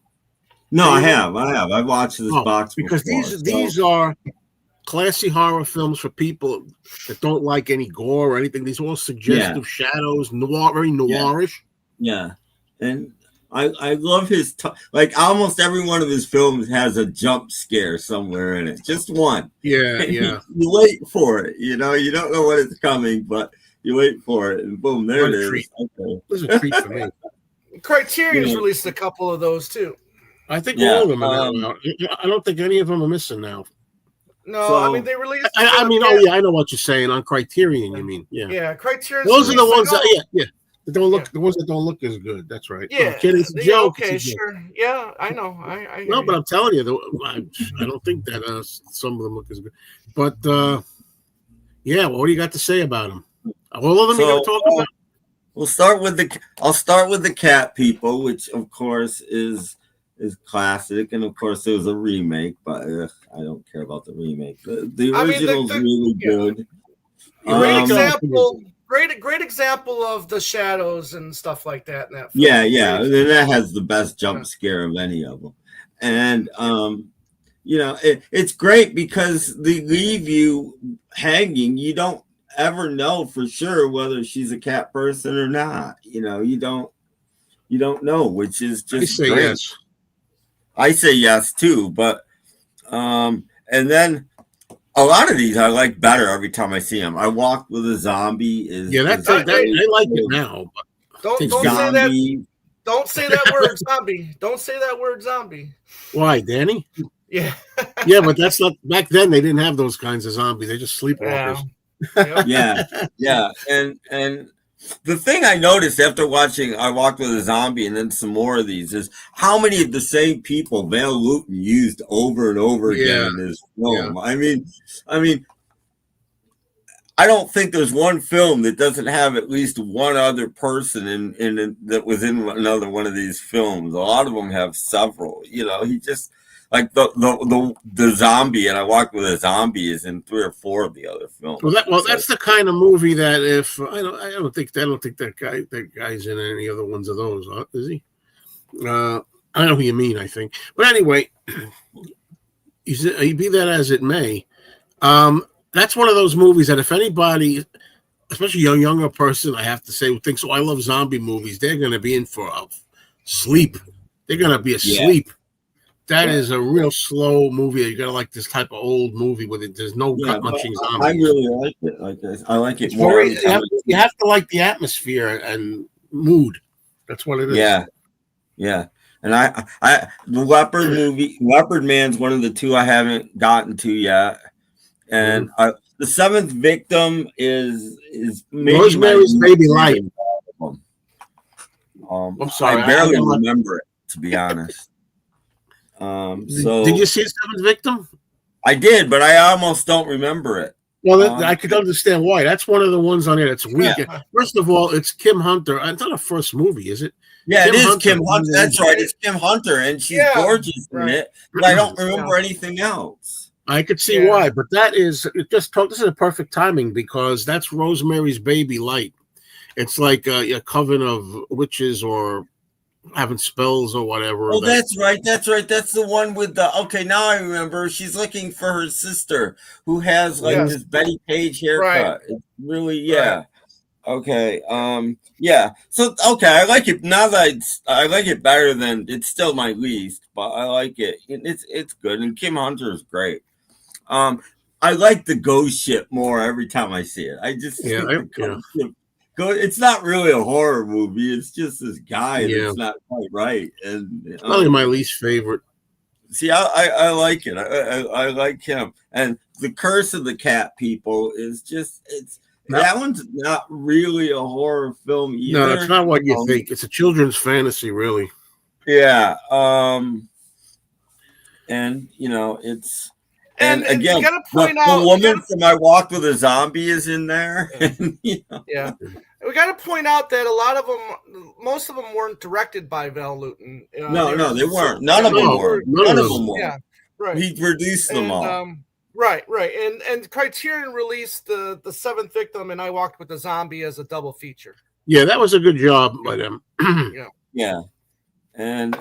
No, I have. I've watched this box because before, these are classy horror films for people that don't like any gore or anything. These are all suggestive shadows, very noirish. Yeah, and I love his like almost every one of his films has a jump scare somewhere in it. Just one. Yeah. You wait for it. You don't know when it's coming, but you wait for it, and boom, there it is. Okay. This is a treat for me. Criterion's released a couple of those too. I think all of them are now. I don't think any of them are missing now. No, so, I mean they released. I know what you're saying on Criterion. You mean, yeah, Criterion. Those are the ones that, that don't look. The ones that don't look as good. That's right. Yeah, it's a joke. Okay, sure. Yeah, I know. I no, but I'm telling you, I don't think that some of them look as good. But what do you got to say about them? All of them you're going to talk about. I'll start with the Cat People, which of course is classic, and of course there was a remake, but I don't care about the remake. The original's really good. Great example of the shadows and stuff like that in that film. Yeah, and that has the best jump scare of any of them, and it's great because they leave you hanging. You don't ever know for sure whether she's a cat person or not. You don't know, which is just great. Yes. I say yes too, but and then a lot of these I like better every time I see them. I Walked with a Zombie. I like it now. But Don't say that. Don't say that word, zombie. Don't say that word, zombie. Why, Danny? Yeah. Yeah, but that's not back then. They didn't have those kinds of zombies. They just sleepwalkers. Yeah. And the thing I noticed after watching I Walked with a Zombie and then some more of these is how many of the same people Val Lewton used over and over again in his film. Yeah. I mean, I don't think there's one film that doesn't have at least one other person in that was in another one of these films. A lot of them have several. You know, he just like the zombie, and I Walked with a Zombie is in 3 or 4 of the other films. Well, that's the kind of movie that if I don't think that guy's in any other ones of those, huh? Is he? I know who you mean. I think, but anyway, be that as it may. That's one of those movies that if anybody, especially a younger person, I have to say, who thinks, I love zombie movies, they're going to be in for a sleep. They're going to be asleep. That is a real slow movie. You got to like this type of old movie with it. There's no gut-munching zombies. I really like it. Like this. I like it more. You have to like the atmosphere and mood. That's what it is. Yeah. And I the Leopard movie, Leopard Man's one of the 2 I haven't gotten to yet. And the 7th Victim is maybe Rosemary's Baby Light. I'm sorry, I barely remember it, to be honest. So did you see 7th Victim? I did, but I almost don't remember it. Well, I could understand why. That's one of the ones on there that's weak. Yeah. First of all, it's Kim Hunter. It's not a first movie, is it? Yeah, it is Kim Hunter. That's right. It's Kim Hunter, and she's gorgeous in it. But I don't remember anything else. I could see why, but this is a perfect timing because that's Rosemary's Baby Light. It's like a coven of witches or having spells or whatever. Oh, that's right. That's the one with the. Okay, now I remember. She's looking for her sister who has like this Betty Page haircut. Right. It's really Right. Okay. So I like it now that I like it better than it's still my least, but I like it. It's good, and Kim Hunter is great. I like the ghost ship more every time I see it. I just it's not really a horror movie. It's just this guy that's not quite right, and probably my least favorite. See, I like it. I like him, and the Curse of the Cat People is just that one's not really a horror film either. No, it's not what you think. It's a children's fantasy, really. Yeah. And it's. And again, the woman from I Walked with a Zombie is in there. And, we got to point out that a lot of them, most of them weren't directed by Val Lewton. No, they weren't. None of them were. None of them were. Yeah, right. He produced them all. Right. And Criterion released the 7th Victim and I Walked with a Zombie as a double feature. Yeah, that was a good job by them. Yeah. And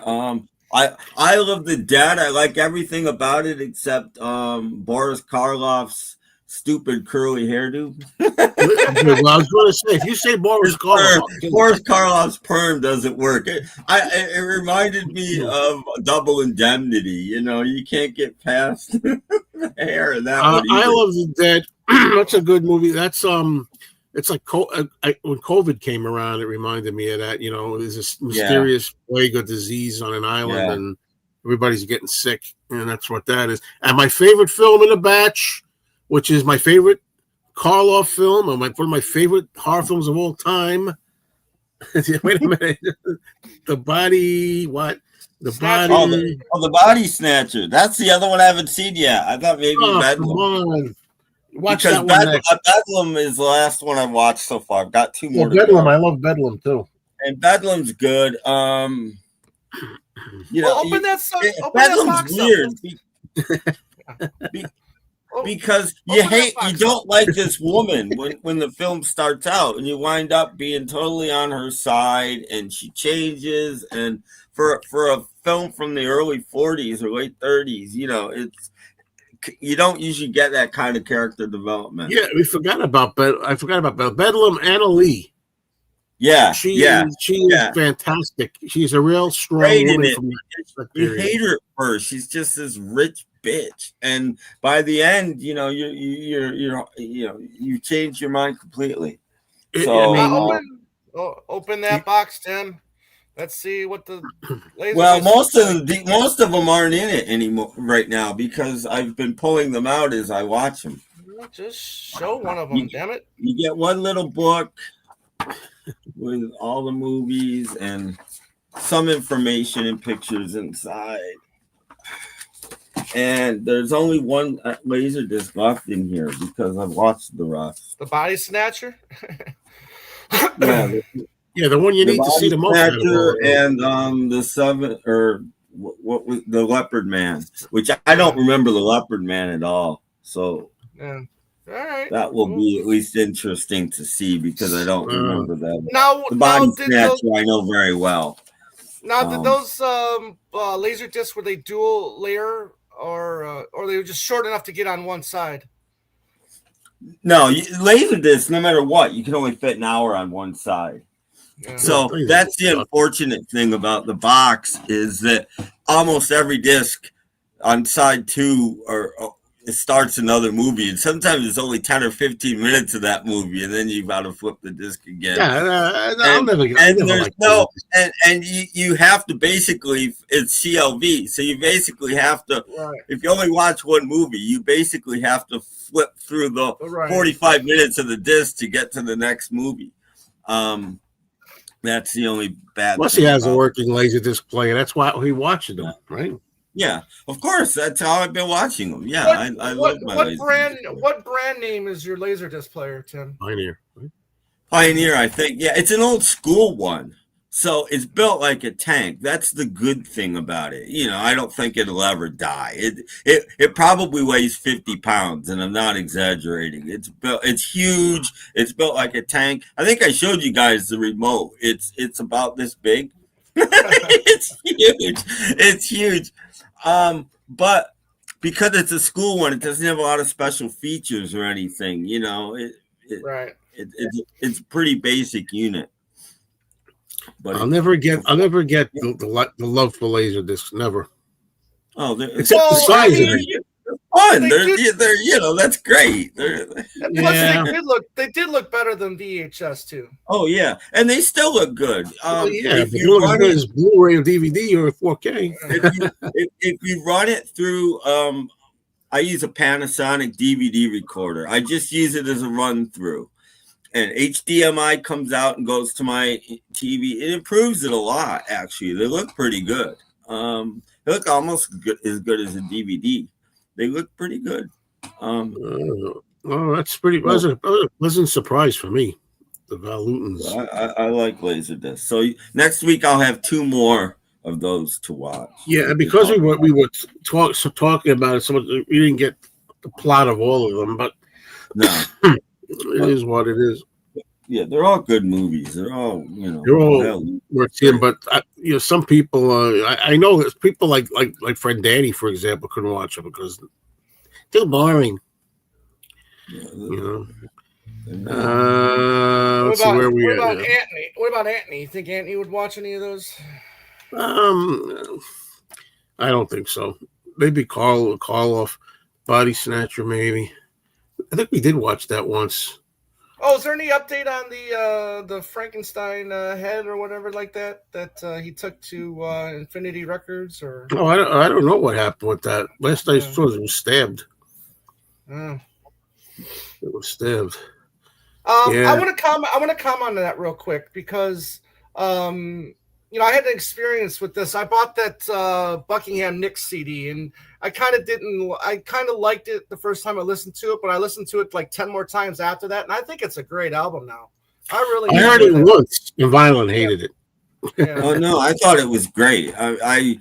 I love the Dead. I like everything about it except Boris Karloff's stupid curly hairdo. Well, I was going to say, if you say Boris Karloff's perm doesn't work. It reminded me of Double Indemnity. You can't get past the hair in that one. I love the Dead. That's a good movie. That's it's like when COVID came around, it reminded me of that. There's this mysterious plague or disease on an island, and everybody's getting sick, and that's what that is. And my favorite film in the batch, which is my favorite Karloff film, and one of my favorite horror films of all time. Wait a minute, The Body Snatcher. That's the other one I haven't seen yet. I thought maybe Bedlam. Come on. Watch because Bedlam is the last one I've watched so far. I've got 2 more. Bedlam, I love Bedlam too. And Bedlam's good. Open that Bedlam's weird because you don't like this woman when the film starts out, and you wind up being totally on her side, and she changes. And for a film from the early 40s or late 30s, you don't usually get that kind of character development. Yeah, I forgot about Bedlam. Anna Lee. Yeah, she is fantastic. She's a real strong woman. You hate her at first. She's just this rich bitch, and by the end, you change your mind completely. Oh, open that box, Tim. Let's see what the laser. Well, most of them aren't in it anymore right now because I've been pulling them out as I watch them. Just show one of them, damn it. You get one little book with all the movies and some information and pictures inside. And there's only one laser disc left in here because I've watched the rest. The Body Snatcher? Yeah, the one you need to see the most. And the seven, or what was the Leopard Man, which I don't remember the Leopard Man at all. So yeah. All right. That will be at least interesting to see because I don't remember that. Now, the Body Snatcher I know very well. Now, did those laser discs, were they dual layer or they were just short enough to get on one side? No, laser discs, no matter what, you can only fit an hour on one side. Yeah. So that's the unfortunate thing about the box is that almost every disc on side 2 it starts another movie, and sometimes it's only 10 or 15 minutes of that movie, and then you've got to flip the disc again. You have to basically, it's CLV, so you basically have to, if you only watch one movie, you basically have to flip through the 45 minutes of the disc to get to the next movie. That's the only bad. Plus, he has a working laser disc player. That's why he watches them, right? Yeah, of course. That's how I've been watching them. Yeah, I love my laser. What brand name is your laser disc player, Tim? Pioneer. Pioneer, I think. Yeah, it's an old school one. So it's built like a tank. That's the good thing about it. You know, I don't think it'll ever die. It probably weighs 50 pounds, and I'm not exaggerating. It's huge. It's built like a tank. I think I showed you guys the remote. It's about this big. It's huge. It's huge. But because it's a school one, it doesn't have a lot of special features or anything. You know, it's a pretty basic unit. But I'll never get the love for laser discs. Never. Oh, except the size of it. They're fun. They're you know, that's great. They did look better than VHS too. Oh yeah, and they still look good. If you look as good as Blu-ray or DVD or 4K. if you run it through, I use a Panasonic DVD recorder. I just use it as a run through. And HDMI comes out and goes to my TV. It improves it a lot, actually. They look pretty good. They look almost as good as a DVD. They look pretty good. That's pretty pleasant surprise for me. The Val Lutens. I like Laserdisc. So next week I'll have 2 more of those to watch. Yeah, because we were talking about it, so we didn't get the plot of all of them, but no. It is what it is. Yeah, they're all good movies. They're all, you know, they're all worth seeing. But some people, I know there's people like friend Danny, for example, couldn't watch them because they're boring. Yeah, you know. Let's see where we are. Anthony? What about Anthony? You think Anthony would watch any of those? I don't think so. Maybe Call Off, Body Snatcher, maybe. I think we did watch that once. Oh, is there any update on the Frankenstein head or whatever like that he took to Infinity Records? Or I don't know what happened with that. Last I saw it was stabbed. It was stabbed. I want to comment on that real quick because I had an experience with this. I bought that Buckingham Nicks CD, and I kind of liked it the first time I listened to it, but I listened to it like 10 more times after that, and I think it's a great album now. I heard it once, and Violent hated it. Yeah. Oh no, I thought it was great. I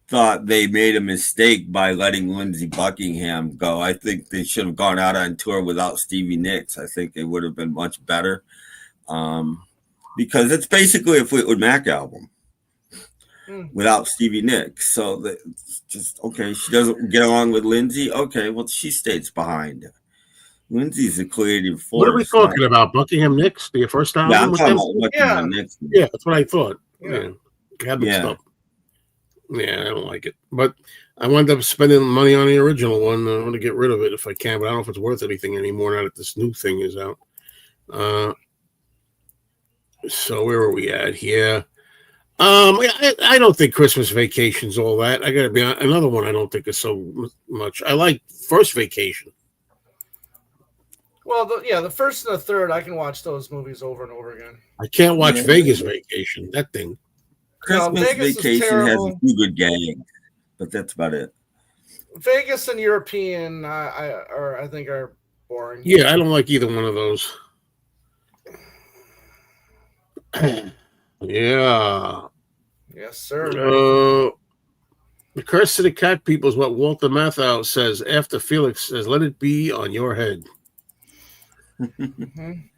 thought they made a mistake by letting Lindsey Buckingham go. I think they should have gone out on tour without Stevie Nicks. I think it would have been much better. Because it's basically a Fleetwood Mac album without Stevie Nicks. So just okay, she doesn't get along with Lindsey. Okay, well, she stays behind. Lindsey's a creative force. What are we talking about? Buckingham Nicks? The first album? Yeah, I'm talking about Buckingham Nicks. Yeah, that's what I thought. Yeah. Yeah, I don't like it. But I wound up spending money on the original one. I want to get rid of it if I can, but I don't know if it's worth anything anymore now that this new thing is out. So where are we at here? I don't think Christmas Vacation's all that. I got to be honest, another one. I don't think is so much. I like First Vacation. Well, the first and the third, I can watch those movies over and over again. I can't watch Yeah. Vegas Vacation. That thing. Christmas Vegas is Vacation has a terrible. few good gags, but that's about it. Vegas and European, I think are boring. Yeah, I don't like either one of those. Yeah. Yes, sir. The curse of the cat people is what Walter Matthau says after Felix says, "Let it be on your head." Mhm.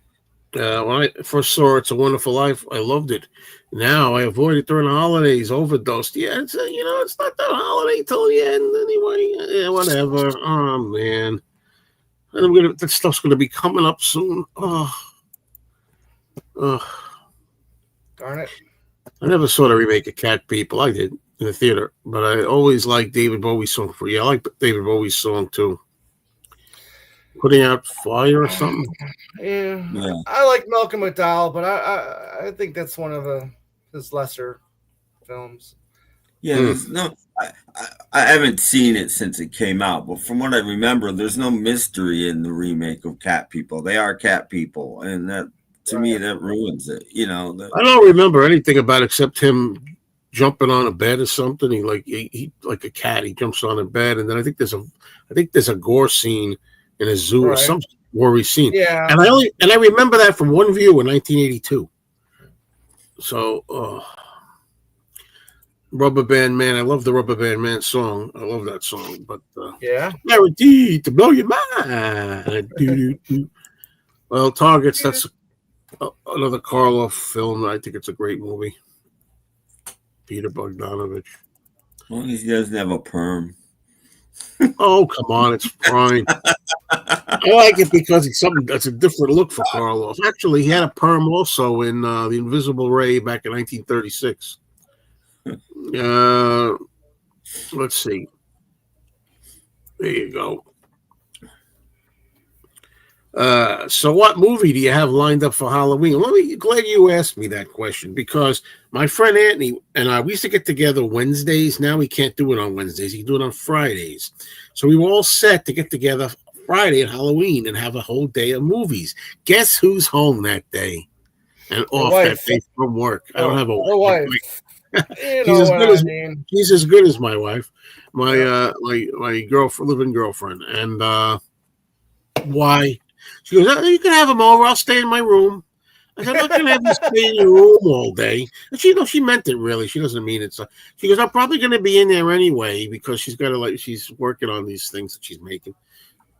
When I first saw It's a Wonderful Life, I loved it. Now I avoid it during the holidays. Overdosed. Yeah, it's it's not that holiday till the end anyway. Yeah, whatever. Oh man, and that stuff's gonna be coming up soon. Oh, Darn it. I never saw the remake of Cat People. I did in the theater, but I always liked David Bowie's song I like David Bowie's song too. Putting Out Fire or something. Yeah. Yeah. I like Malcolm McDowell, but I think that's one of his lesser films. Yeah, there's no. I haven't seen it since it came out, but from what I remember, there's no mystery in the remake of Cat People. They are cat people, and that to me that ruins it. I don't remember anything about it except him jumping on a bed or something. He like a cat. He jumps on a bed, and then I think there's a gore scene in a zoo or some gory scene. Yeah, and I remember that from one view in 1982. So. Rubber Band Man. I love the Rubber Band Man song. I love that song. But guaranteed to blow your mind. Well, Targets, that's another Karloff film. I think it's a great movie. Peter Bogdanovich. As long as he doesn't have a perm. Oh, come on. It's fine. I like it because it's something that's a different look for Karloff. Actually, he had a perm also in The Invisible Ray back in 1936. Let's see. There you go. So what movie do you have lined up for Halloween? Glad you asked me that question because my friend Anthony and I, we used to get together Wednesdays. Now we can't do it on Wednesdays. He can do it on Fridays. So we were all set to get together Friday at Halloween and have a whole day of movies. Guess who's home that day and off that day from work? I don't have a wife. She's as good as my wife, my living girlfriend. And why? She goes, "You can have them over. I'll stay in my room." I said, "I'm not going to have you stay in your room all day." And she meant it really. She doesn't mean it. So she goes, "I'm probably going to be in there anyway because she's working on these things that she's making.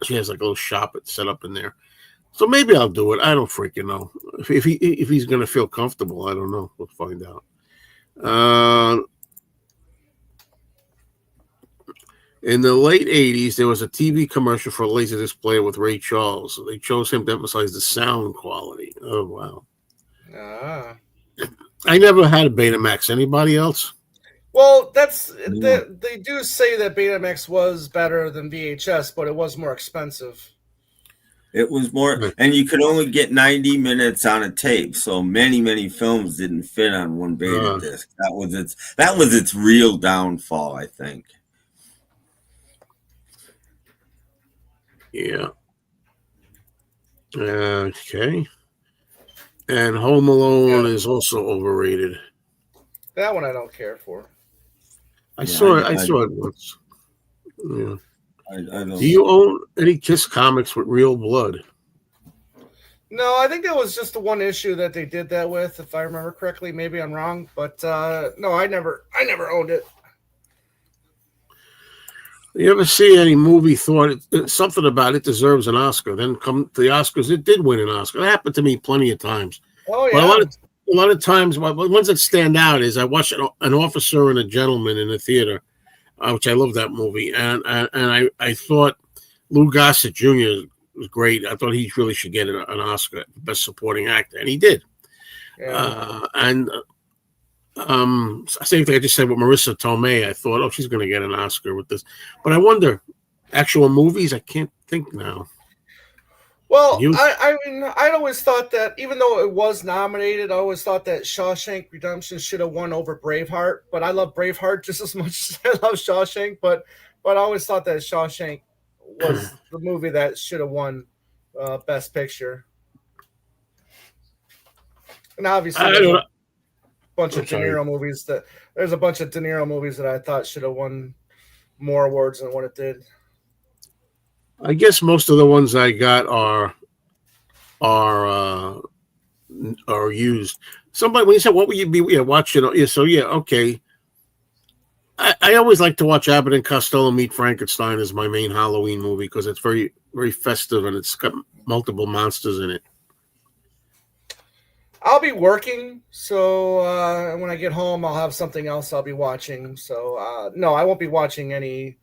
She has like a little shop set up in there. So maybe I'll do it. I don't freaking know if he's going to feel comfortable. I don't know. We'll find out." In the late 80s, there was a TV commercial for a Laserdisc player with Ray Charles. They chose him to emphasize the sound quality. Oh, wow. I never had a Betamax. Anybody else? Well, they do say that Betamax was better than VHS, but it was more expensive. It was more, and you could only get 90 minutes on a tape, so many films didn't fit on one beta disc. That was its real downfall, I think. Yeah. Okay. And Home Alone is also overrated. That one I don't care for. I saw it once. Yeah. I don't. Do you own any Kiss comics with real blood? No, I think that was just the one issue that they did that with, if I remember correctly. Maybe I'm wrong, but no, I never owned it. You ever see any movie thought something about it deserves an Oscar? Then come to the Oscars, it did win an Oscar. It happened to me plenty of times. Oh yeah. But a lot of times, the ones that stand out is I watched An Officer and a Gentleman in the theater, which I love that movie, and I thought Lou Gossett Jr. was great. I thought he really should get an Oscar, Best Supporting Actor, and he did. Yeah. Same thing I just said with Marissa Tomei. I thought, she's going to get an Oscar with this, but I wonder, actual movies, I can't think now. Well, You? I mean, I'd always thought that even though it was nominated, I always thought that Shawshank Redemption should have won over Braveheart. But I love Braveheart just as much as I love Shawshank. But I always thought that Shawshank was the movie that should have won Best Picture. And obviously, I don't know. bunch I'm of De sorry. Niro movies that there's a bunch of De Niro movies that I thought should have won more awards than what it did. I guess most of the ones I got are are used. Somebody when you said what would you be watching? Yeah, so yeah, okay. I always like to watch Abbott and Costello Meet Frankenstein as my main Halloween movie because it's very very festive and it's got multiple monsters in it. I'll be working, so when I get home, I'll have something else I'll be watching. So no, I won't be watching any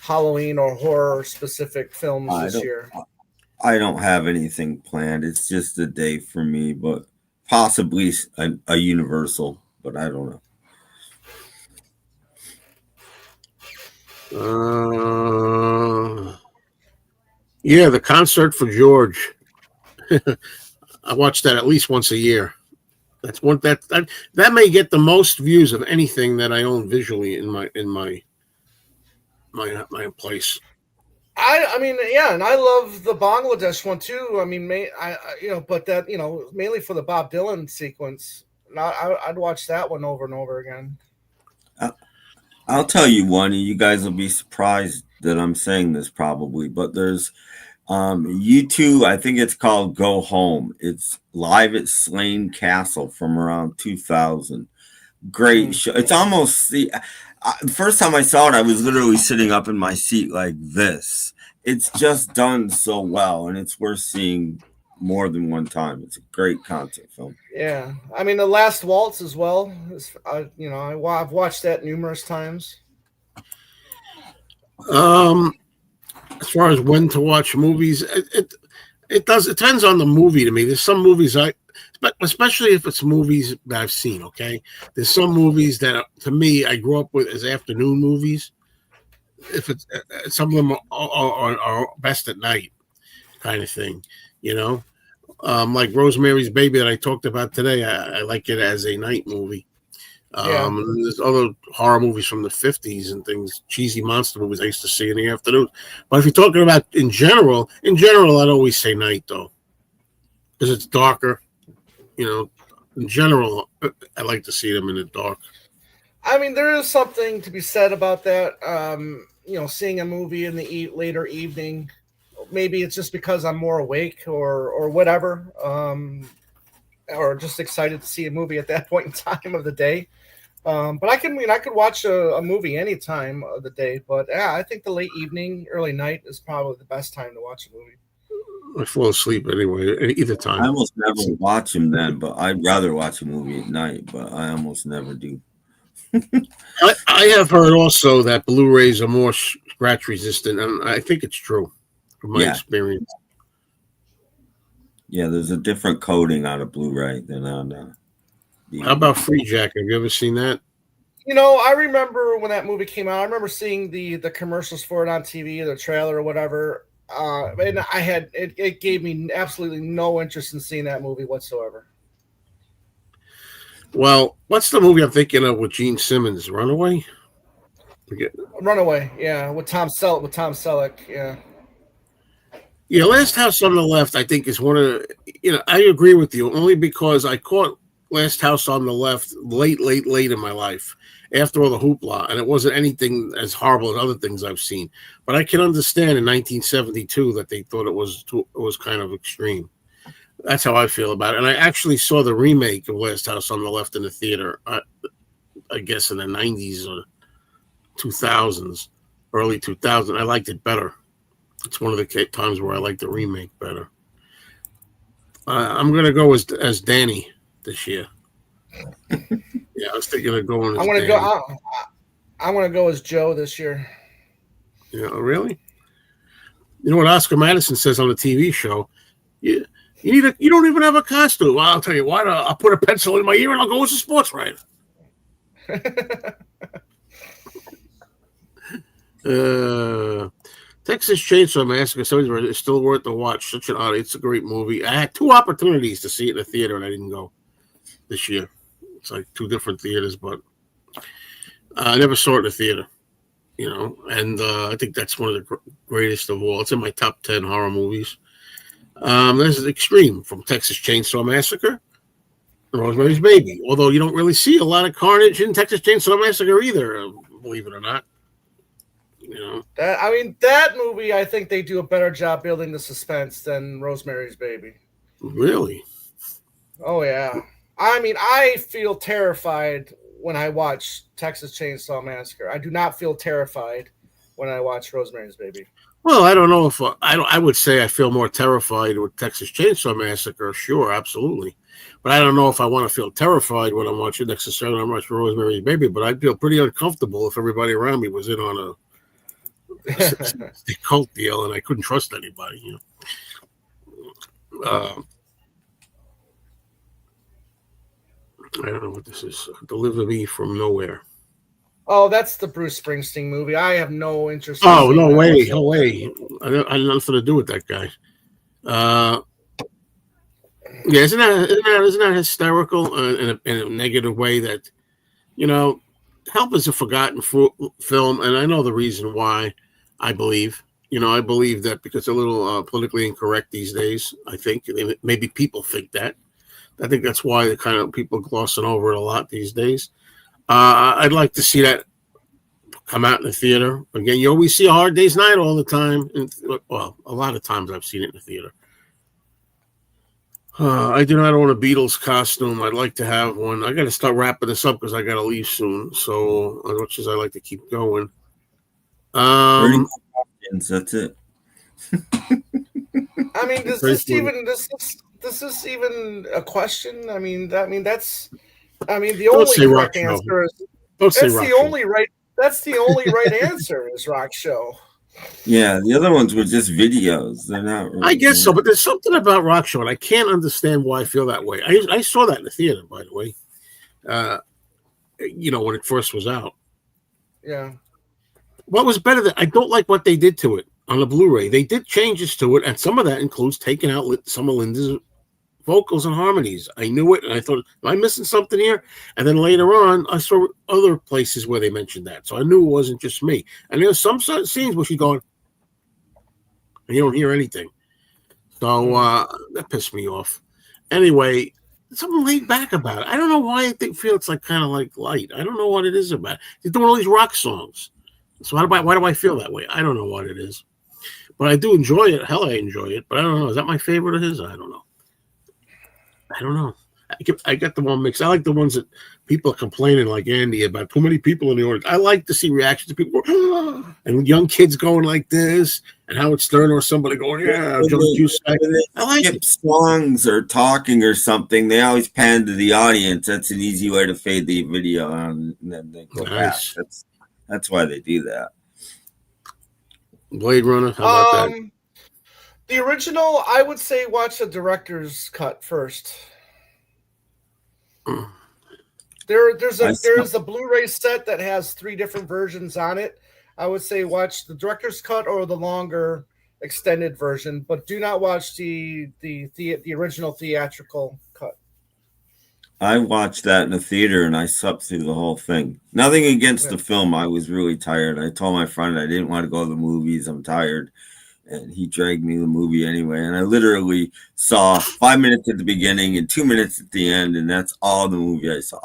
Halloween or horror specific films this year. I don't have anything planned. It's just a day for me, but possibly a Universal, but I don't know. Yeah, the concert for George. I watch that at least once a year. That's one that may get the most views of anything that I own visually in my place. I mean, yeah, and I love the Bangladesh one too. I mean, but that mainly for the Bob Dylan sequence. I'd watch that one over and over again. I'll tell you one, and you guys will be surprised that I'm saying this probably, but there's U2, I think it's called Go Home. It's live at Slane Castle from around 2000. Great show. It's almost the first time I saw it, I was literally sitting up in my seat like this. It's just done so well, and it's worth seeing more than one time. It's a great concert film. Yeah, I mean, The Last Waltz as well. I've watched that numerous times. As far as when to watch movies, it depends on the movie to me. There's some movies but especially if it's movies that I've seen. Okay, there's some movies that to me I grew up with as afternoon movies. If it's some of them are best at night, kind of thing, like Rosemary's Baby that I talked about today. I like it as a night movie. And there's other horror movies from the 50s and things, cheesy monster movies I used to see in the afternoon. But if you're talking about in general, I'd always say night though, because it's darker. In general, I like to see them in the dark. I mean, there is something to be said about that. Seeing a movie in the later evening. Maybe it's just because I'm more awake or whatever, or just excited to see a movie at that point in time of the day. But I could watch a movie any time of the day. But yeah, I think the late evening, early night is probably the best time to watch a movie. I fall asleep anyway, either time. I almost never watch them then, but I'd rather watch a movie at night, but I almost never do. I have heard also that Blu-rays are more scratch resistant, and I think it's true from my experience. Yeah, there's a different coating on a Blu-ray than on How about Free Jack? Have you ever seen that? I remember when that movie came out. I remember seeing the commercials for it on TV, the trailer or whatever. And it gave me absolutely no interest in seeing that movie whatsoever. Well, what's the movie I'm thinking of with Gene Simmons? Runaway? Runaway, yeah, with Tom Selleck, yeah. Yeah, Last House on the Left, I think, is one of I agree with you only because I caught Last House on the Left late in my life after all the hoopla, and it wasn't anything as horrible as other things I've seen. But I can understand in 1972 that they thought it was kind of extreme. That's how I feel about it. And I actually saw the remake of Last House on the Left in the theater, I guess in the 90s or 2000s, early 2000s. I liked it better. It's one of the times where I like the remake better. I'm going to go as Danny this year. Yeah, I was thinking of going as Danny. I want to go as Joe this year. Yeah, really? You know what Oscar Madison says on the TV show? You don't even have a costume. Well, I'll tell you what. I'll put a pencil in my ear and I'll go as a sports writer. Texas Chainsaw Massacre is still worth the watch. Such an odd. It's a great movie. I had 2 opportunities to see it in the theater, and I didn't go this year. It's like 2 different theaters, but I never saw it in the theater. And I think that's one of the greatest of all. It's in my top 10 horror movies. There's Extreme from Texas Chainsaw Massacre, Rosemary's Baby. Although you don't really see a lot of carnage in Texas Chainsaw Massacre either, believe it or not. That movie, I think they do a better job building the suspense than Rosemary's Baby. Really? Oh yeah. I feel terrified when I watch Texas Chainsaw Massacre. I do not feel terrified when I watch Rosemary's Baby. Well, I don't know if I would say I feel more terrified with Texas Chainsaw Massacre. Sure, absolutely. But I don't know if I want to feel terrified when I'm watching necessarily when I'm watching Rosemary's Baby. But I'd feel pretty uncomfortable if everybody around me was in on a cult deal and I couldn't trust anybody. I don't know what this is. Deliver Me from Nowhere. Oh, that's the Bruce Springsteen movie. I have no interest. Oh, no way. No way. I had nothing to do with that guy. Yeah, isn't that hysterical in a negative way that, Help is a forgotten film, and I know the reason why. I believe that because it's a little politically incorrect these days. I think maybe people think that. I think that's why the kind of people glossing over it a lot these days. I'd like to see that come out in the theater. Again, you always see A Hard Day's Night all the time. Well, a lot of times I've seen it in the theater. I do not own a Beatles costume. I'd like to have one. I got to start wrapping this up because I got to leave soon. So as much as I like to keep going. That's it. Does this is even a question? The only correct answer is that's the only right answer is Rock Show. Yeah, the other ones were just videos. They're not really, I guess so, but there's something about Rock Show, and I can't understand why I feel that way. I saw that in the theater, by the way. When it first was out. Yeah. What was better I don't like what they did to it on the Blu-ray. They did changes to it, and some of that includes taking out some of Linda's vocals and harmonies. I knew it, and I thought, am I missing something here? And then later on, I saw other places where they mentioned that, so I knew it wasn't just me. And there's some scenes where she's going, and you don't hear anything. So that pissed me off. Anyway, something laid back about it. I don't know why I feel it's like kind of like light. I don't know what it is about it. They're doing all these rock songs. So why do I feel that way? I don't know what it is. But I do enjoy it. Hell, I enjoy it. But I don't know. Is that my favorite of his? I don't know. I get the one mixed. I like the ones that people are complaining like Andy about too many people in the audience. I like to see reactions to people going, and young kids going like this, and Howard Stern or somebody going, yeah, I like it. Songs or talking or something, they always pan to the audience. That's an easy way to fade the video on, and then they go back. That's why they do that. Blade Runner, how about that? The original, I would say watch the director's cut first. There's a Blu-ray set that has 3 different versions on it. I would say watch the director's cut or the longer extended version, but do not watch the original theatrical cut. I watched that in the theater and I slept through the whole thing. Nothing against the film. I was really tired. I told my friend I didn't want to go to the movies. I'm tired. And he dragged me to the movie anyway. And I literally saw 5 minutes at the beginning and 2 minutes at the end. And that's all the movie I saw.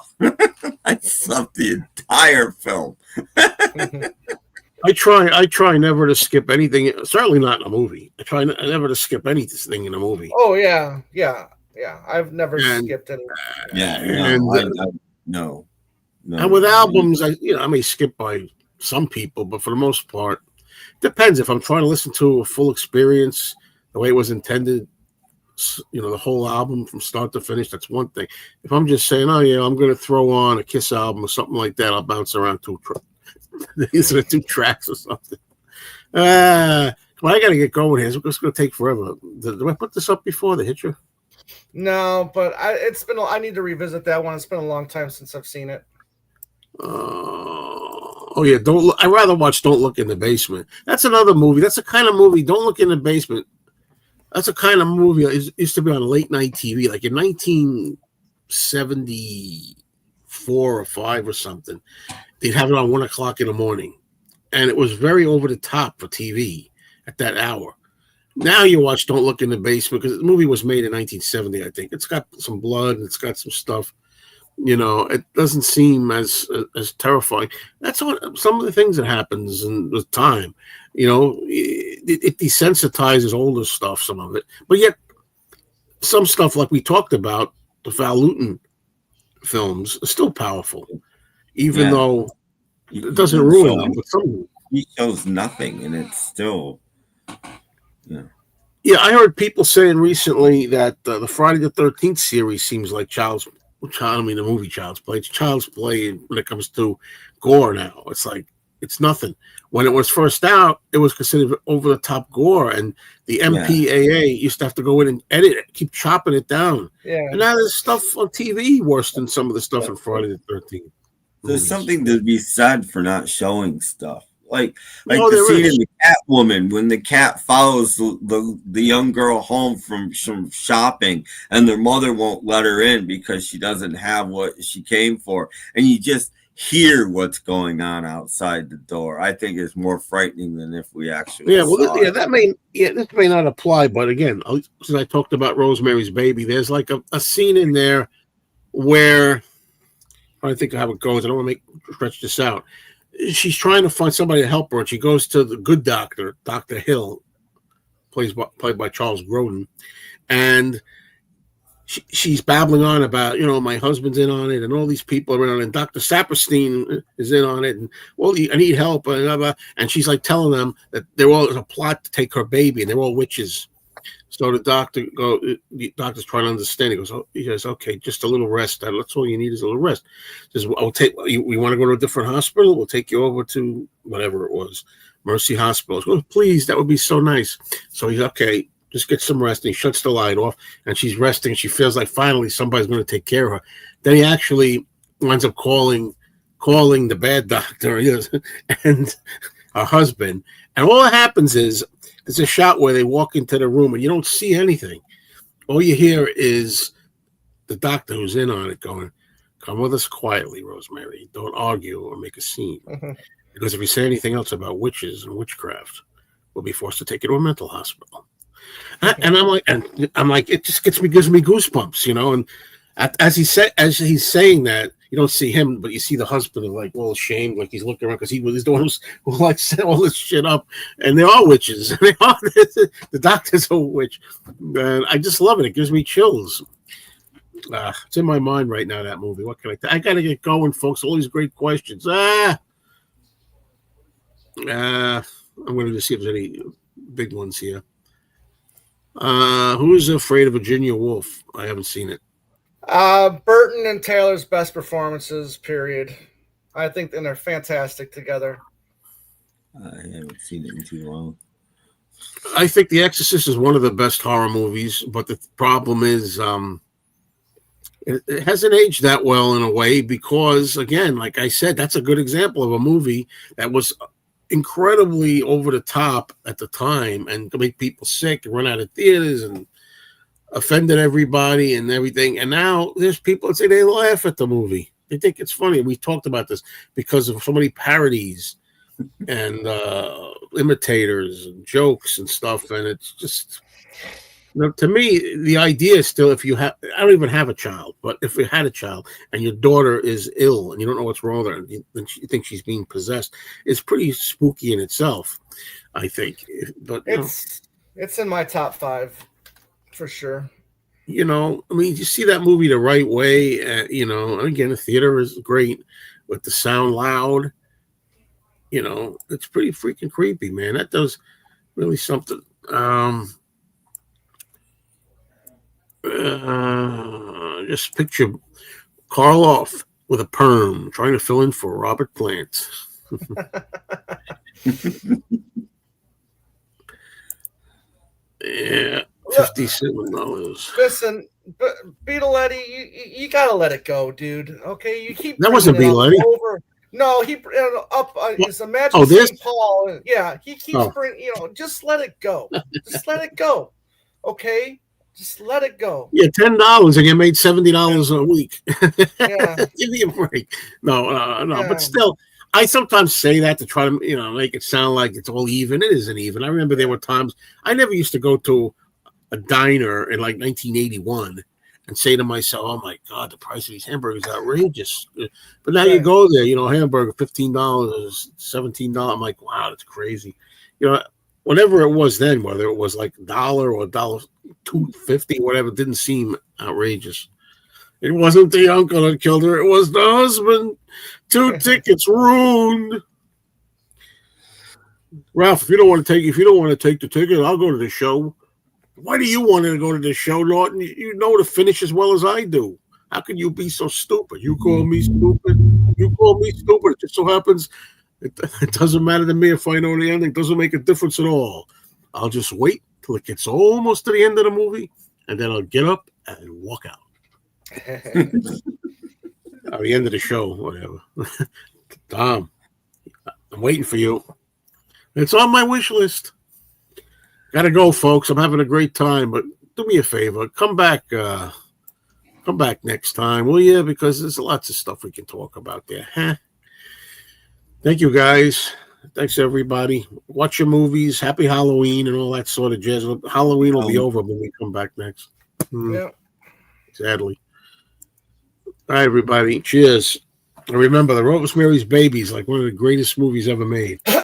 I slept the entire film. I try never to skip anything. Certainly not in a movie. I try never to skip anything in a movie. Oh, yeah. I've never skipped anything. No. And with albums, I may skip by some people, but for the most part, depends. If I'm trying to listen to a full experience the way it was intended, the whole album from start to finish, that's one thing. If I'm just saying, oh yeah, I'm going to throw on a Kiss album or something like that, I'll bounce around these are the 2 tracks or something. I got to get going here. It's going to take forever. Did I put this up before, The Hitcher? No, but I need to revisit that one. It's been a long time since I've seen it. Oh yeah, don't. Look, I rather watch Don't Look in the Basement. That's another movie. That's a kind of movie. Don't Look in the Basement. That's a kind of movie that used to be on late night TV, like in 1974 or five or something. They'd have it on 1 o'clock in the morning, and it was very over the top for TV at that hour. Now you watch Don't Look in the Basement because the movie was made in 1970, I think. It's got some blood, it's got some stuff. It doesn't seem as terrifying. That's what some of the things that happens in with time. It desensitizes older stuff, some of it, but yet some stuff like we talked about, the Val Lewton films, is still powerful, even though it doesn't ruin them. But some he shows nothing, and it's still, Yeah, I heard people saying recently that the Friday the 13th series seems like the movie Child's Play. It's Child's Play when it comes to gore now. It's like, it's nothing. When it was first out, it was considered over-the-top gore, and the MPAA used to have to go in and edit it, keep chopping it down. Yeah. And now there's stuff on TV worse than some of the stuff in Friday the 13th. There's something to be said for not showing stuff. Like the scene in the Catwoman when the cat follows the young girl home from some shopping and their mother won't let her in because she doesn't have what she came for, and you just hear what's going on outside the door. I think it's more frightening than if we actually this may not apply, but again, since I talked about Rosemary's Baby, there's like a scene in there where I think how it goes. I don't want to stretch this out. She's trying to find somebody to help her, and she goes to the good doctor, Dr. Hill, played by Charles Grodin, and she's babbling on about, my husband's in on it, and all these people are in on it, and Dr. Saperstein is in on it, and I need help, and she's like telling them that they're all in a plot to take her baby, and they're all witches. So the doctor's trying to understand. He goes, okay, just a little rest. That's all you need is a little rest. He says, I'll take you. We want to go to a different hospital. We'll take you over to whatever it was, Mercy Hospital. Goes, please, that would be so nice. So he's okay. Just get some rest. And he shuts the light off, and she's resting. And she feels like finally somebody's going to take care of her. Then he actually winds up calling the bad doctor and her husband. And all that happens is, there's a shot where they walk into the room and you don't see anything. All you hear is the doctor who's in on it going, come with us quietly, Rosemary. Don't argue or make a scene. Mm-hmm. Because if you say anything else about witches and witchcraft, we'll be forced to take you to a mental hospital. And I'm like, it just gives me goosebumps, And as he's saying that, you don't see him, but you see the husband like all ashamed, like he's looking around because he's the one who like set all this shit up, and they are witches. The doctor's a witch, and I just love it. It gives me chills. It's in my mind right now. That movie. What can I gotta get going, folks. All these great questions. I'm going to just see if there's any big ones here. Who's Afraid of Virginia Woolf? I haven't seen it. Burton and Taylor's best performances, period. I think they're fantastic together. I haven't seen it in too long. I think The Exorcist is one of the best horror movies, but the problem is it hasn't aged that well in a way because, again, like I said, that's a good example of a movie that was incredibly over the top at the time and to make people sick and run out of theaters and offended everybody and everything. And now there's people that say they laugh at the movie. They think it's funny. We talked about this because of so many parodies and imitators and jokes and stuff. And it's just, to me, the idea is still, I don't even have a child, but if you had a child and your daughter is ill and you don't know what's wrong with her and you think she's being possessed, it's pretty spooky in itself, I think. But it's in my top 5. For sure. You see that movie the right way. And again, the theater is great with the sound loud. It's pretty freaking creepy, man. That does really something. Just picture Karloff with a perm trying to fill in for Robert Plant. Yeah. $57. Listen, Beetle Eddie, you gotta let it go, dude. Okay, you keep that wasn't Beetle Eddie. No, he up it's a Magic Oh, this? St. Paul. And, yeah, he keeps Oh. just let it go. Just let it go. Okay? Just let it go. Yeah, $10 and you made $70 a week. Yeah. Give me a break. No, Yeah. but still, I sometimes say that to try to make it sound like it's all even. It isn't even. I remember there were times I never used to go to a diner in like 1981 and say to myself, "Oh my God, the price of these hamburgers is outrageous." But now you go there, hamburger $15, $17. I'm like, wow, that's crazy. Whatever it was then, whether it was like $1 or $2.50, whatever, it didn't seem outrageous. It wasn't the uncle that killed her; it was the husband. 2 tickets ruined. Ralph, if you don't want to take the ticket, I'll go to the show. Why do you want to go to the show, Norton? You know the finish as well as I do. How can you be so stupid? You call me stupid. It just so happens it doesn't matter to me if I know the ending. It doesn't make a difference at all. I'll just wait till it gets almost to the end of the movie, and then I'll get up and walk out. At the end of the show, whatever. Tom, I'm waiting for you. It's on my wish list. Gotta go, folks. I'm having a great time, but do me a favor. Come back next time, will you? Because there's lots of stuff we can talk about there. Huh? Thank you, guys. Thanks, everybody. Watch your movies. Happy Halloween and all that sort of jazz. Halloween will be over when we come back next. Yeah. Sadly. All right, everybody. Cheers. And remember, The Rosemary's Baby is like one of the greatest movies ever made.